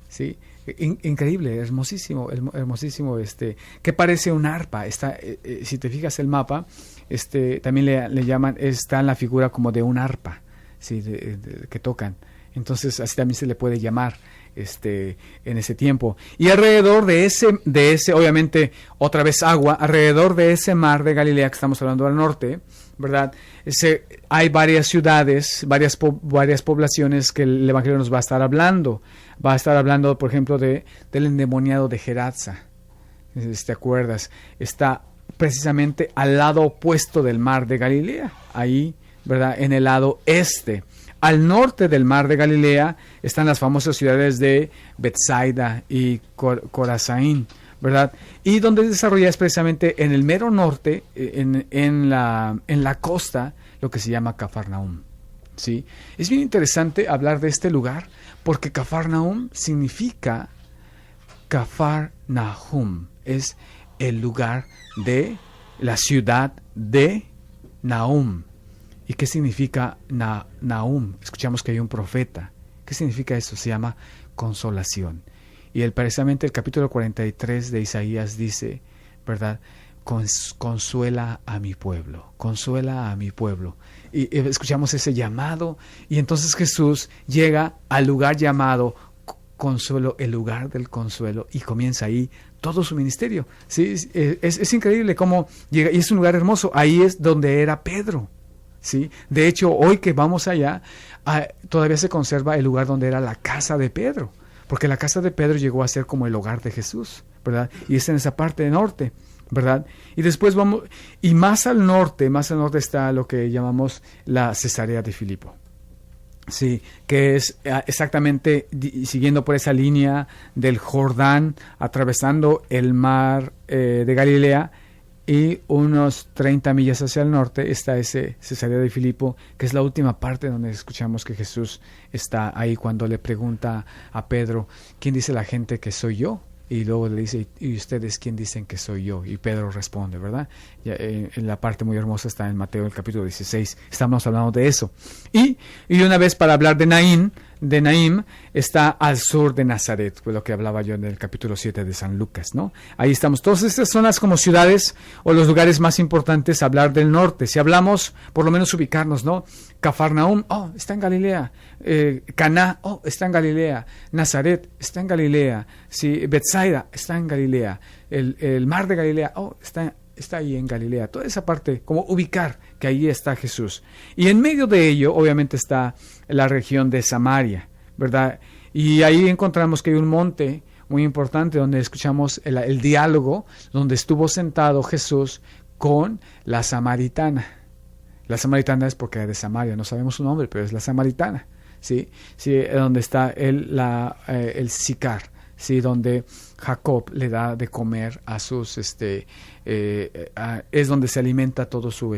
Speaker 3: ¿sí? Increíble, hermosísimo, que parece un arpa. Si te fijas el mapa, también le llaman, está en la figura como de un arpa, ¿sí? Que tocan. Entonces, así también se le puede llamar en ese tiempo. Y alrededor de ese, obviamente, otra vez agua, alrededor de ese mar de Galilea que estamos hablando al norte, ¿verdad? Hay varias ciudades, varias poblaciones que el Evangelio nos va a estar hablando. Va a estar hablando, por ejemplo, del endemoniado de Geratsa. ¿Te acuerdas? Está precisamente al lado opuesto del mar de Galilea, ahí, ¿verdad? En el lado este. Al norte del mar de Galilea están las famosas ciudades de Betsaida y Corazaín, ¿verdad? Y donde desarrolla es precisamente en el mero norte, en la costa, lo que se llama Cafarnaúm, ¿sí? Es bien interesante hablar de este lugar porque Cafarnaúm significa Cafarnahum, es el lugar de la ciudad de Nahum. ¿Y qué significa Nahum? Escuchamos que hay un profeta. ¿Qué significa eso? Se llama consolación. Y precisamente el capítulo 43 de Isaías dice, ¿verdad? Consuela a mi pueblo, consuela a mi pueblo. Y escuchamos ese llamado y entonces Jesús llega al lugar llamado Consuelo, el lugar del consuelo, y comienza ahí todo su ministerio. ¿Sí? Es increíble cómo llega, y es un lugar hermoso. Ahí es donde era Pedro. ¿Sí? De hecho, hoy que vamos allá, todavía se conserva el lugar donde era la casa de Pedro, porque la casa de Pedro llegó a ser como el hogar de Jesús, ¿verdad? Y es en esa parte norte, ¿verdad? Y después vamos, y más al norte está lo que llamamos la Cesarea de Filipo. Sí, que es exactamente siguiendo por esa línea del Jordán, atravesando el mar de Galilea, y unos 30 millas hacia el norte está ese Cesarea de Filipo, que es la última parte donde escuchamos que Jesús está ahí cuando le pregunta a Pedro, ¿quién dice la gente que soy yo? Y luego le dice, ¿y ustedes quién dicen que soy yo? Y Pedro responde, ¿verdad? En la parte muy hermosa está en Mateo, el capítulo 16. Estamos hablando de eso. Y una vez para hablar de Naim, está al sur de Nazaret, pues lo que hablaba yo en el capítulo 7 de San Lucas, ¿no? Ahí estamos. Todas estas son las como ciudades o los lugares más importantes a hablar del norte. Si hablamos, por lo menos ubicarnos, ¿no? Cafarnaúm, está en Galilea. Caná, está en Galilea. Nazaret, está en Galilea. Sí, Betsaida, está en Galilea. El mar de Galilea, está ahí en Galilea. Toda esa parte, como ubicar que ahí está Jesús. Y en medio de ello, obviamente, está la región de Samaria, ¿verdad? Y ahí encontramos que hay un monte muy importante donde escuchamos el diálogo, donde estuvo sentado Jesús con la samaritana. La samaritana es porque es de Samaria, no sabemos su nombre, pero es la samaritana, ¿sí? Sí, donde está el Sicar, ¿sí? Donde Jacob le da de comer a sus, es donde se alimenta todo su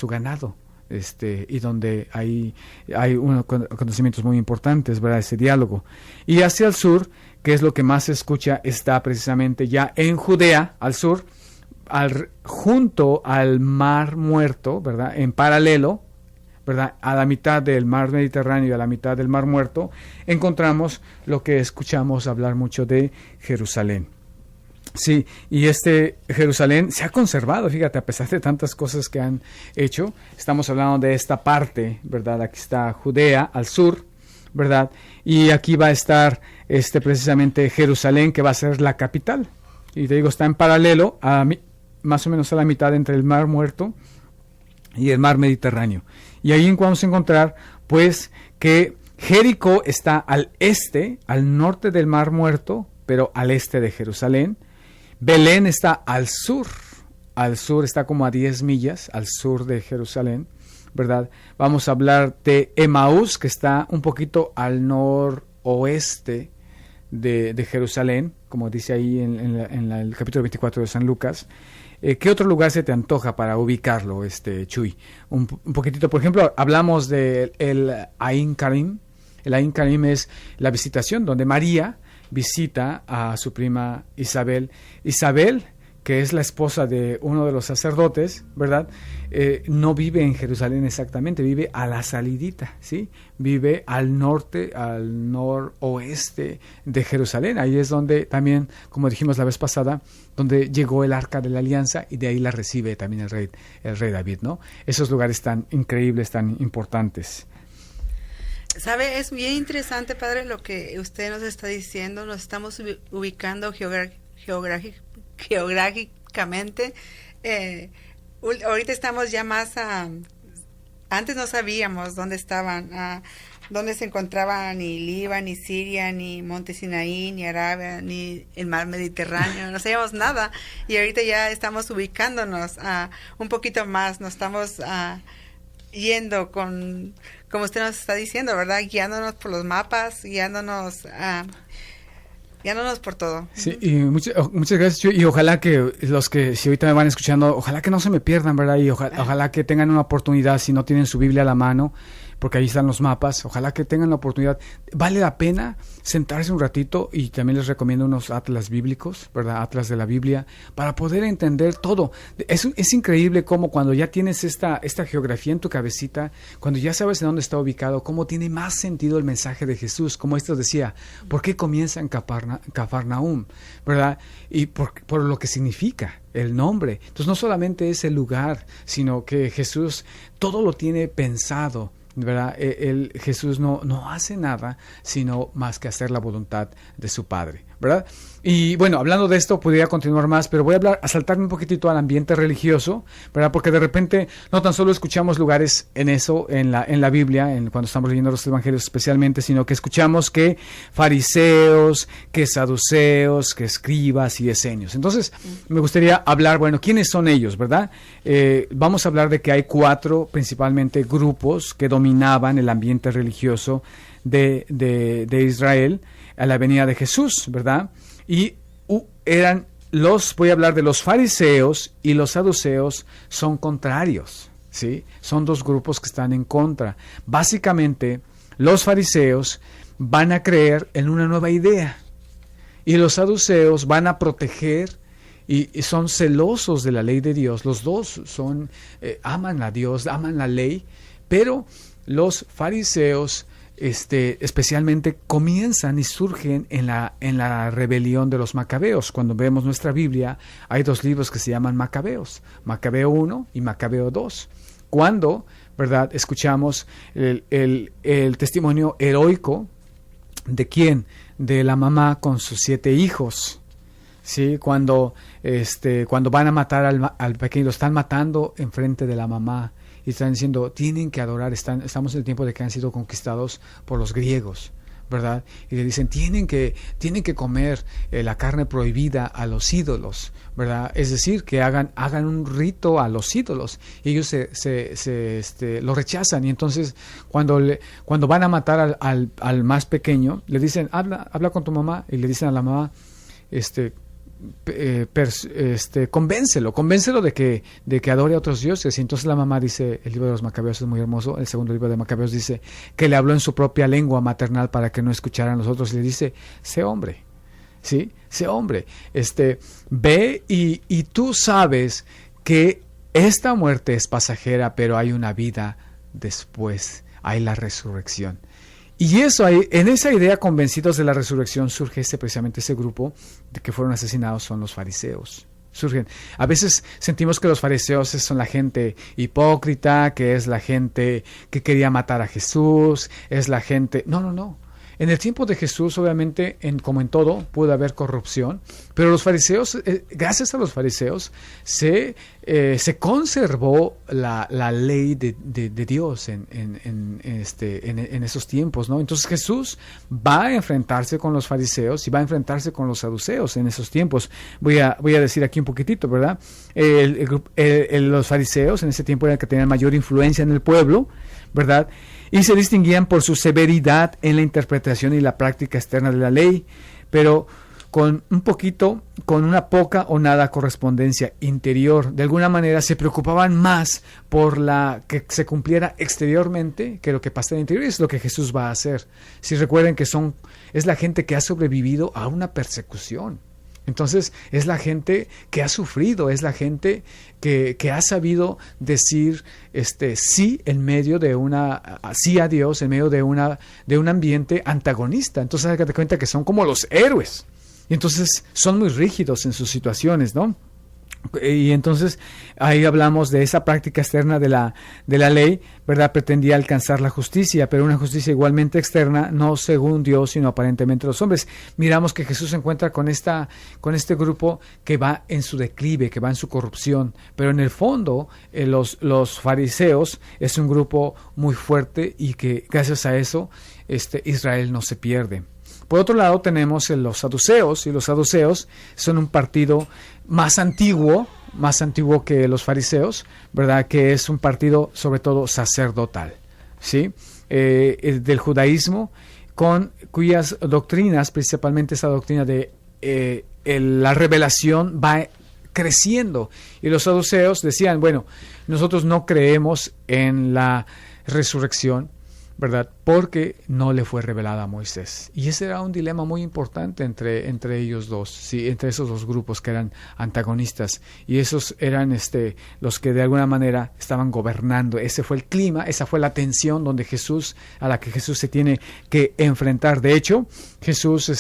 Speaker 3: ganado, y donde hay unos acontecimientos muy importantes, ¿verdad? Ese diálogo. Y hacia el sur, que es lo que más se escucha, está precisamente ya en Judea, al sur, junto al Mar Muerto, ¿verdad? En paralelo, ¿verdad? A la mitad del mar Mediterráneo y a la mitad del Mar Muerto, encontramos lo que escuchamos hablar mucho de Jerusalén. Sí, y Jerusalén se ha conservado, fíjate, a pesar de tantas cosas que han hecho. Estamos hablando de esta parte, ¿verdad? Aquí está Judea, al sur, ¿verdad? Y aquí va a estar precisamente Jerusalén, que va a ser la capital. Y te digo, está en paralelo, más o menos a la mitad entre el Mar Muerto y el Mar Mediterráneo. Y ahí vamos a encontrar, pues, que Jericó está al este, al norte del Mar Muerto, pero al este de Jerusalén. Belén está al sur está como a 10 millas al sur de Jerusalén, ¿verdad? Vamos a hablar de Emaús, que está un poquito al noroeste de Jerusalén, como dice ahí en el capítulo 24 de San Lucas. ¿Qué otro lugar se te antoja para ubicarlo, Chuy? Un poquitito, por ejemplo, hablamos del Ain Karim. El Ain Karim es la visitación donde María visita a su prima Isabel. Isabel, que es la esposa de uno de los sacerdotes, ¿verdad? No vive en Jerusalén exactamente, vive a la salidita, ¿sí? Vive al norte, al noroeste de Jerusalén. Ahí es donde también, como dijimos la vez pasada, donde llegó el Arca de la Alianza, y de ahí la recibe también el rey David, ¿no? Esos lugares tan increíbles, tan importantes.
Speaker 1: Sabe, es bien interesante, padre, lo que usted nos está diciendo. Nos estamos ubicando geográficamente. Ahorita estamos ya más antes no sabíamos dónde estaban, dónde se encontraban ni Líbano, ni Siria, ni Monte Sinaí, ni Arabia, ni el mar Mediterráneo. No sabíamos nada. Y ahorita ya estamos ubicándonos un poquito más. Nos estamos yendo como usted nos está diciendo, ¿verdad? Guiándonos por los mapas, guiándonos por todo.
Speaker 3: Sí, y muchas gracias, Chuy, y ojalá que los que si ahorita me van escuchando, ojalá que no se me pierdan, ¿verdad? Y ojalá que tengan una oportunidad, si no tienen su Biblia a la mano, porque ahí están los mapas, ojalá que tengan la oportunidad. Vale la pena sentarse un ratito, y también les recomiendo unos atlas bíblicos, ¿verdad? Atlas de la Biblia, para poder entender todo. Es increíble cómo cuando ya tienes esta geografía en tu cabecita, cuando ya sabes en dónde está ubicado, cómo tiene más sentido el mensaje de Jesús, como esto decía, ¿por qué comienza en Cafarnaúm? ¿Verdad? Y por lo que significa el nombre. Entonces no solamente es el lugar, sino que Jesús todo lo tiene pensado, ¿verdad? Jesús no hace nada sino más que hacer la voluntad de su Padre, ¿verdad? Y bueno, hablando de esto, podría continuar más, pero voy a saltarme un poquitito al ambiente religioso, ¿verdad? Porque de repente no tan solo escuchamos lugares en eso, en la Biblia, cuando estamos leyendo los evangelios especialmente, sino que escuchamos que fariseos, que saduceos, que escribas y esenios. Entonces, me gustaría hablar, bueno, ¿quiénes son ellos, verdad? Vamos a hablar de que hay 4 principalmente grupos que dominaban el ambiente religioso de Israel a la venida de Jesús, ¿verdad? Y voy a hablar de los fariseos, y los saduceos son contrarios, ¿sí? Son 2 grupos que están en contra. Básicamente, los fariseos van a creer en una nueva idea, y los saduceos van a proteger y son celosos de la ley de Dios. Los dos aman a Dios, aman la ley, pero los fariseos especialmente comienzan y surgen en la rebelión de los macabeos. Cuando vemos nuestra Biblia, hay 2 libros que se llaman Macabeos, Macabeo 1 y Macabeo 2. Cuando, ¿verdad?, escuchamos el testimonio heroico de ¿quién? De la mamá con sus 7 hijos. Sí, cuando van a matar al pequeño, lo están matando enfrente de la mamá. Y están diciendo, tienen que adorar, estamos en el tiempo de que han sido conquistados por los griegos, ¿verdad? Y le dicen, tienen que comer la carne prohibida a los ídolos, ¿verdad? Es decir, que hagan un rito a los ídolos. Y ellos lo rechazan. Y entonces, cuando van a matar al más pequeño, le dicen, habla con tu mamá. Y le dicen a la mamá, convéncelo de que adore a otros dioses. Y entonces la mamá dice, el libro de los Macabeos es muy hermoso, el segundo libro de Macabeos dice que le habló en su propia lengua maternal para que no escucharan los otros, y le dice, sé hombre, ¿sí? Sé hombre, ve y tú sabes que esta muerte es pasajera, pero hay una vida después, hay la resurrección. Y en esa idea, convencidos de la resurrección, surge precisamente ese grupo de que fueron asesinados, son los fariseos. Surgen. A veces sentimos que los fariseos son la gente hipócrita, que es la gente que quería matar a Jesús, es la gente... No. En el tiempo de Jesús, obviamente, como en todo, pudo haber corrupción, pero los fariseos, gracias a los fariseos, se conservó la ley de Dios en esos tiempos, ¿no? Entonces Jesús va a enfrentarse con los fariseos y va a enfrentarse con los saduceos en esos tiempos. Voy a decir aquí un poquitito, ¿verdad? Los fariseos en ese tiempo eran que tenían mayor influencia en el pueblo, ¿verdad? Y se distinguían por su severidad en la interpretación y la práctica externa de la ley, pero con una poca o nada correspondencia interior. De alguna manera se preocupaban más por que se cumpliera exteriormente que lo que pasa en el interior, y es lo que Jesús va a hacer. Si recuerden que es la gente que ha sobrevivido a una persecución. Entonces es la gente que ha sufrido, es la gente que ha sabido decir sí en medio de sí a Dios, en medio de un ambiente antagonista. Entonces date cuenta que son como los héroes. Y entonces son muy rígidos en sus situaciones, ¿no? Y entonces ahí hablamos de esa práctica externa de la ley, ¿verdad? Pretendía alcanzar la justicia, pero una justicia igualmente externa, no según Dios, sino aparentemente los hombres. Miramos que Jesús se encuentra con este grupo que va en su declive, que va en su corrupción, pero en el fondo los fariseos es un grupo muy fuerte y que gracias a eso Israel no se pierde. Por otro lado tenemos los saduceos, y los saduceos son un partido más antiguo que los fariseos, ¿verdad? Que es un partido sobre todo sacerdotal, ¿sí? Del judaísmo, con cuyas doctrinas, principalmente esa doctrina de la revelación, va creciendo. Y los saduceos decían, bueno, nosotros no creemos en la resurrección, ¿verdad? Porque no le fue revelada a Moisés. Y ese era un dilema muy importante entre ellos dos, ¿sí? Entre esos dos grupos que eran antagonistas. Y esos eran los que de alguna manera estaban gobernando. Ese fue el clima, esa fue la tensión a la que Jesús se tiene que enfrentar. De hecho, Jesús,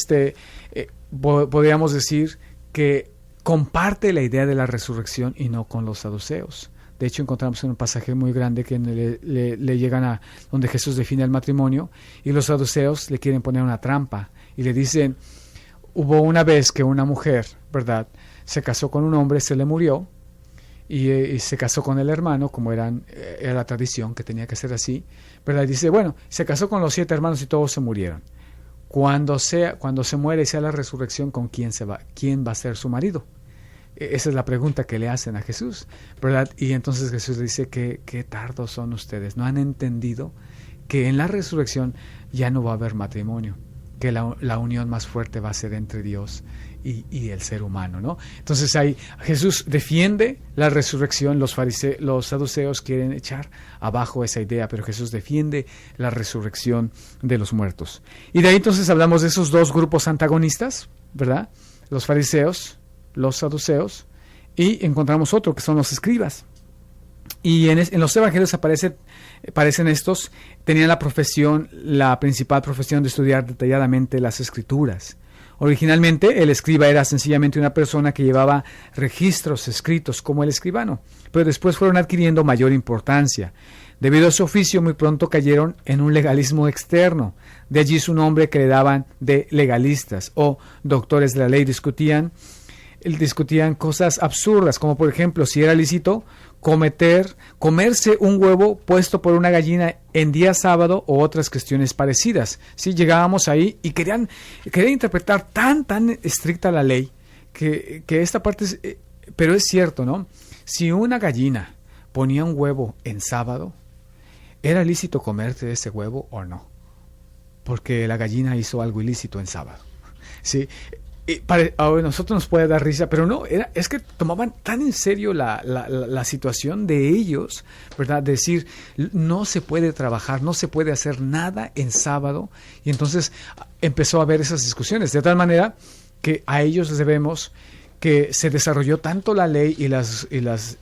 Speaker 3: podríamos decir que comparte la idea de la resurrección y no con los saduceos. De hecho, encontramos en un pasaje muy grande que le llegan a donde Jesús define el matrimonio y los saduceos le quieren poner una trampa y le dicen, hubo una vez que una mujer, ¿verdad?, se casó con un hombre, se le murió y se casó con el hermano, como era la tradición que tenía que ser así, ¿verdad? Y dice, bueno, se casó con los 7 hermanos y todos se murieron. Cuando se muere y sea la resurrección, ¿con quién va a ser su marido? Esa es la pregunta que le hacen a Jesús, ¿verdad? Y entonces Jesús dice que qué tardos son ustedes, no han entendido que en la resurrección ya no va a haber matrimonio, que la unión más fuerte va a ser entre Dios y el ser humano, ¿no? Entonces ahí Jesús defiende la resurrección, los saduceos quieren echar abajo esa idea, pero Jesús defiende la resurrección de los muertos. Y de ahí entonces hablamos de esos dos grupos antagonistas, ¿verdad? Los fariseos, los saduceos, y encontramos otro que son los escribas. Y en los evangelios aparecen estos, tenían la principal profesión de estudiar detalladamente las escrituras. Originalmente el escriba era sencillamente una persona que llevaba registros escritos como el escribano, pero después fueron adquiriendo mayor importancia. Debido a su oficio, muy pronto cayeron en un legalismo externo. De allí su nombre que le daban de legalistas o doctores de la ley. Discutían cosas absurdas, como por ejemplo, si era lícito comerse un huevo puesto por una gallina en día sábado o otras cuestiones parecidas. Sí, llegábamos ahí y querían interpretar tan estricta la ley que esta parte pero es cierto, ¿no? Si una gallina ponía un huevo en sábado, ¿era lícito comerte ese huevo o no? Porque la gallina hizo algo ilícito en sábado. Sí. A nosotros nos puede dar risa, pero no, es que tomaban tan en serio la situación de ellos, ¿verdad? Decir, no se puede trabajar, no se puede hacer nada en sábado, y entonces empezó a haber esas discusiones, de tal manera que a ellos les debemos que se desarrolló tanto la ley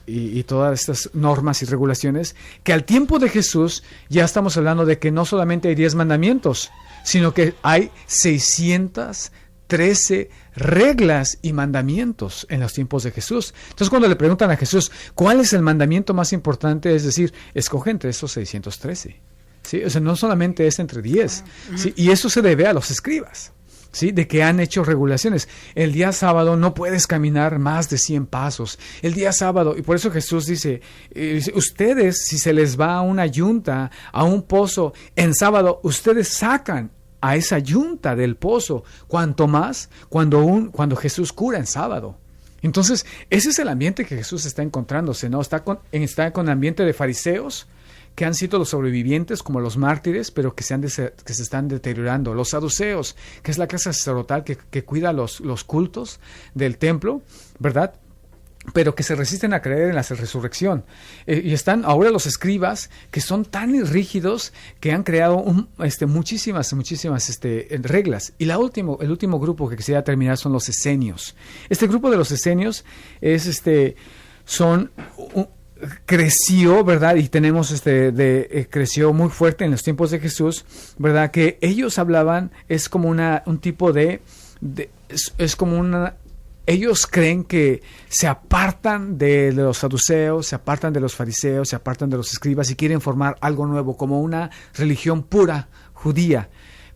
Speaker 3: y todas estas normas y regulaciones, que al tiempo de Jesús ya estamos hablando de que no solamente hay 10 mandamientos, sino que hay 613 reglas y mandamientos en los tiempos de Jesús. Entonces, cuando le preguntan a Jesús, ¿cuál es el mandamiento más importante? Es decir, escoge entre esos 613. ¿Sí? O sea, no solamente es entre 10. ¿Sí? Y eso se debe a los escribas, ¿sí? De que han hecho regulaciones. El día sábado no puedes caminar más de 100 pasos. El día sábado, y por eso Jesús dice, ustedes, si se les va a una yunta, a un pozo, en sábado, ustedes sacan a esa yunta del pozo, cuanto más cuando Jesús cura en sábado. Entonces, ese es el ambiente que Jesús está encontrándose, ¿no? Está con el ambiente de fariseos, que han sido los sobrevivientes como los mártires, pero que se están deteriorando. Los saduceos, que es la clase sacerdotal que cuida los cultos del templo, ¿verdad? Pero que se resisten a creer en la resurrección. Y están ahora los escribas, que son tan rígidos que han creado muchísimas reglas. Y el último grupo que quisiera terminar son los esenios. Este grupo de los esenios creció, ¿verdad? Y tenemos creció muy fuerte en los tiempos de Jesús, ¿verdad? Que ellos hablaban, es como un tipo es como ellos creen que se apartan de los saduceos, se apartan de los fariseos, se apartan de los escribas y quieren formar algo nuevo, como una religión pura judía.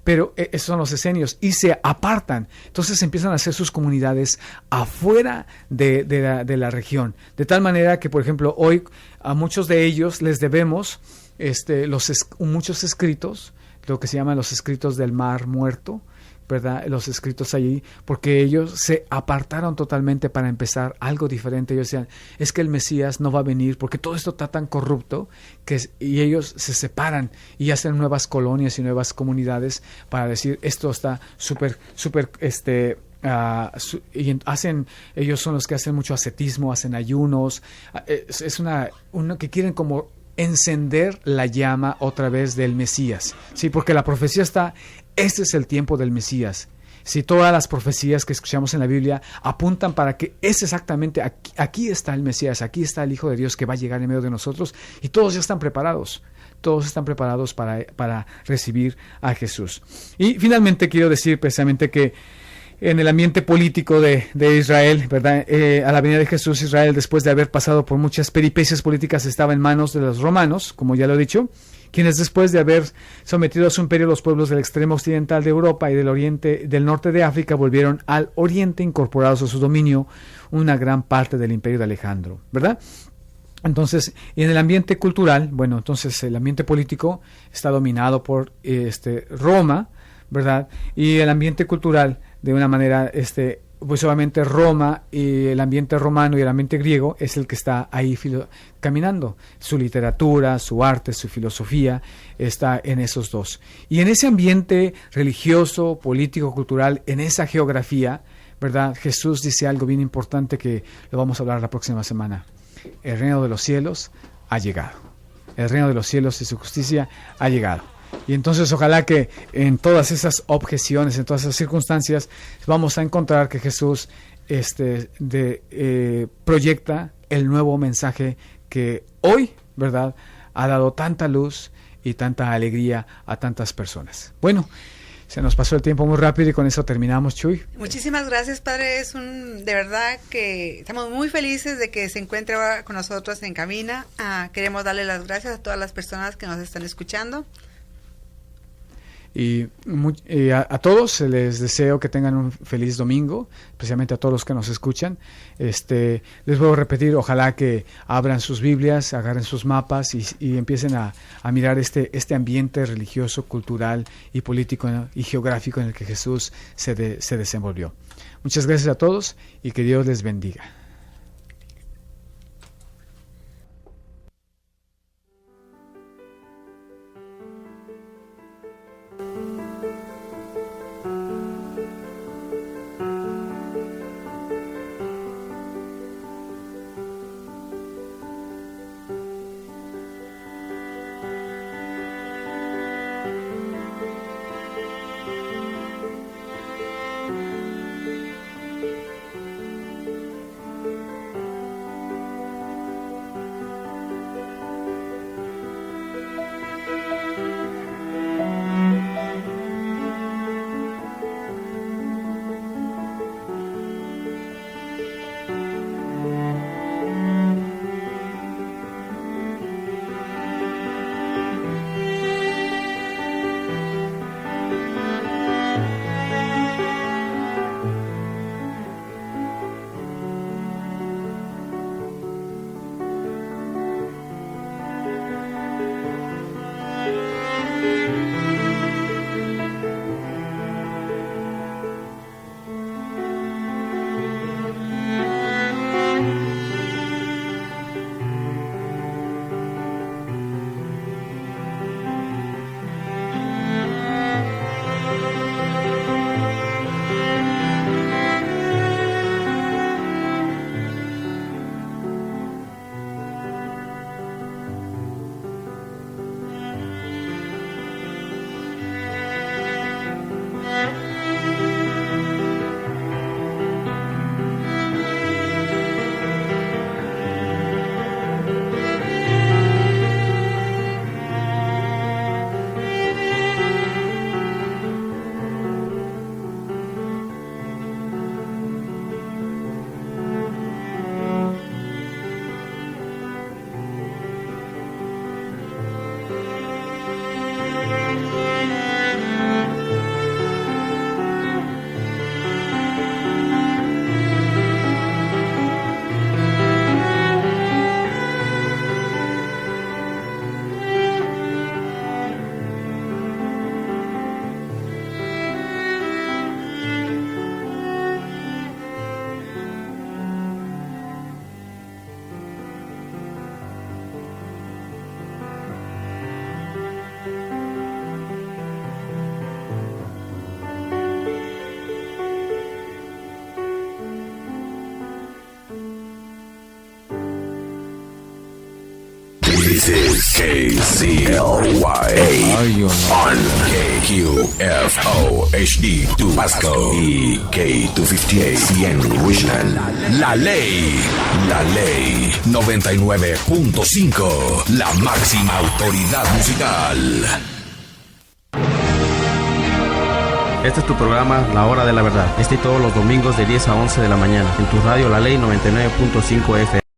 Speaker 3: Pero esos son los esenios y se apartan. Entonces empiezan a hacer sus comunidades afuera de la región. De tal manera que, por ejemplo, hoy a muchos de ellos les debemos muchos escritos, lo que se llaman los escritos del Mar Muerto, ¿verdad? Los escritos allí, porque ellos se apartaron totalmente para empezar algo diferente. Ellos decían, es que el Mesías no va a venir porque todo esto está tan corrupto y ellos se separan y hacen nuevas colonias y nuevas comunidades para decir, esto está súper, ellos son los que hacen mucho ascetismo, hacen ayunos, es uno que quieren como encender la llama otra vez del Mesías, sí, porque la profecía está, este es el tiempo del Mesías. Si todas las profecías que escuchamos en la Biblia apuntan para que es exactamente aquí está el Mesías, aquí está el Hijo de Dios que va a llegar en medio de nosotros y todos ya están preparados. Todos están preparados para recibir a Jesús. Y finalmente quiero decir precisamente que en el ambiente político de Israel, ¿verdad? A la venida de Jesús, Israel, después de haber pasado por muchas peripecias políticas, estaba en manos de los romanos, como ya lo he dicho, quienes después de haber sometido a su imperio los pueblos del extremo occidental de Europa y del norte de África, volvieron al oriente, incorporados a su dominio una gran parte del imperio de Alejandro, ¿verdad? Entonces, en el ambiente cultural, bueno, entonces el ambiente político está dominado por Roma, ¿verdad? Y el ambiente cultural, de una manera, pues obviamente Roma y el ambiente romano y el ambiente griego es el que está ahí caminando. Su literatura, su arte, su filosofía está en esos dos. Y en ese ambiente religioso, político, cultural, en esa geografía, ¿verdad? Jesús dice algo bien importante que lo vamos a hablar la próxima semana. El reino de los cielos ha llegado. El reino de los cielos y su justicia ha llegado. Y entonces ojalá que en todas esas objeciones, en todas esas circunstancias, vamos a encontrar que Jesús proyecta el nuevo mensaje que hoy, ¿verdad?, ha dado tanta luz y tanta alegría a tantas personas. Bueno, se nos pasó el tiempo muy rápido y con eso terminamos, Chuy.
Speaker 1: Muchísimas gracias, Padre. De verdad que estamos muy felices de que se encuentre ahora con nosotros en cabina. Queremos darle las gracias a todas las personas que nos están escuchando.
Speaker 3: Y a todos les deseo que tengan un feliz domingo, especialmente a todos los que nos escuchan. Les vuelvo a repetir, ojalá que abran sus Biblias, agarren sus mapas y empiecen a mirar este ambiente religioso, cultural y político y geográfico en el que Jesús se desenvolvió. Muchas gracias a todos y que Dios les bendiga.
Speaker 5: is KZLY on KQFO HD2 Pasco y K258 100 Richland. La ley 99.5, la máxima autoridad musical.
Speaker 6: Este es tu programa La Hora de la Verdad. Todos los domingos de 10 a 11 de la mañana en tu radio La Ley 99.5 FM.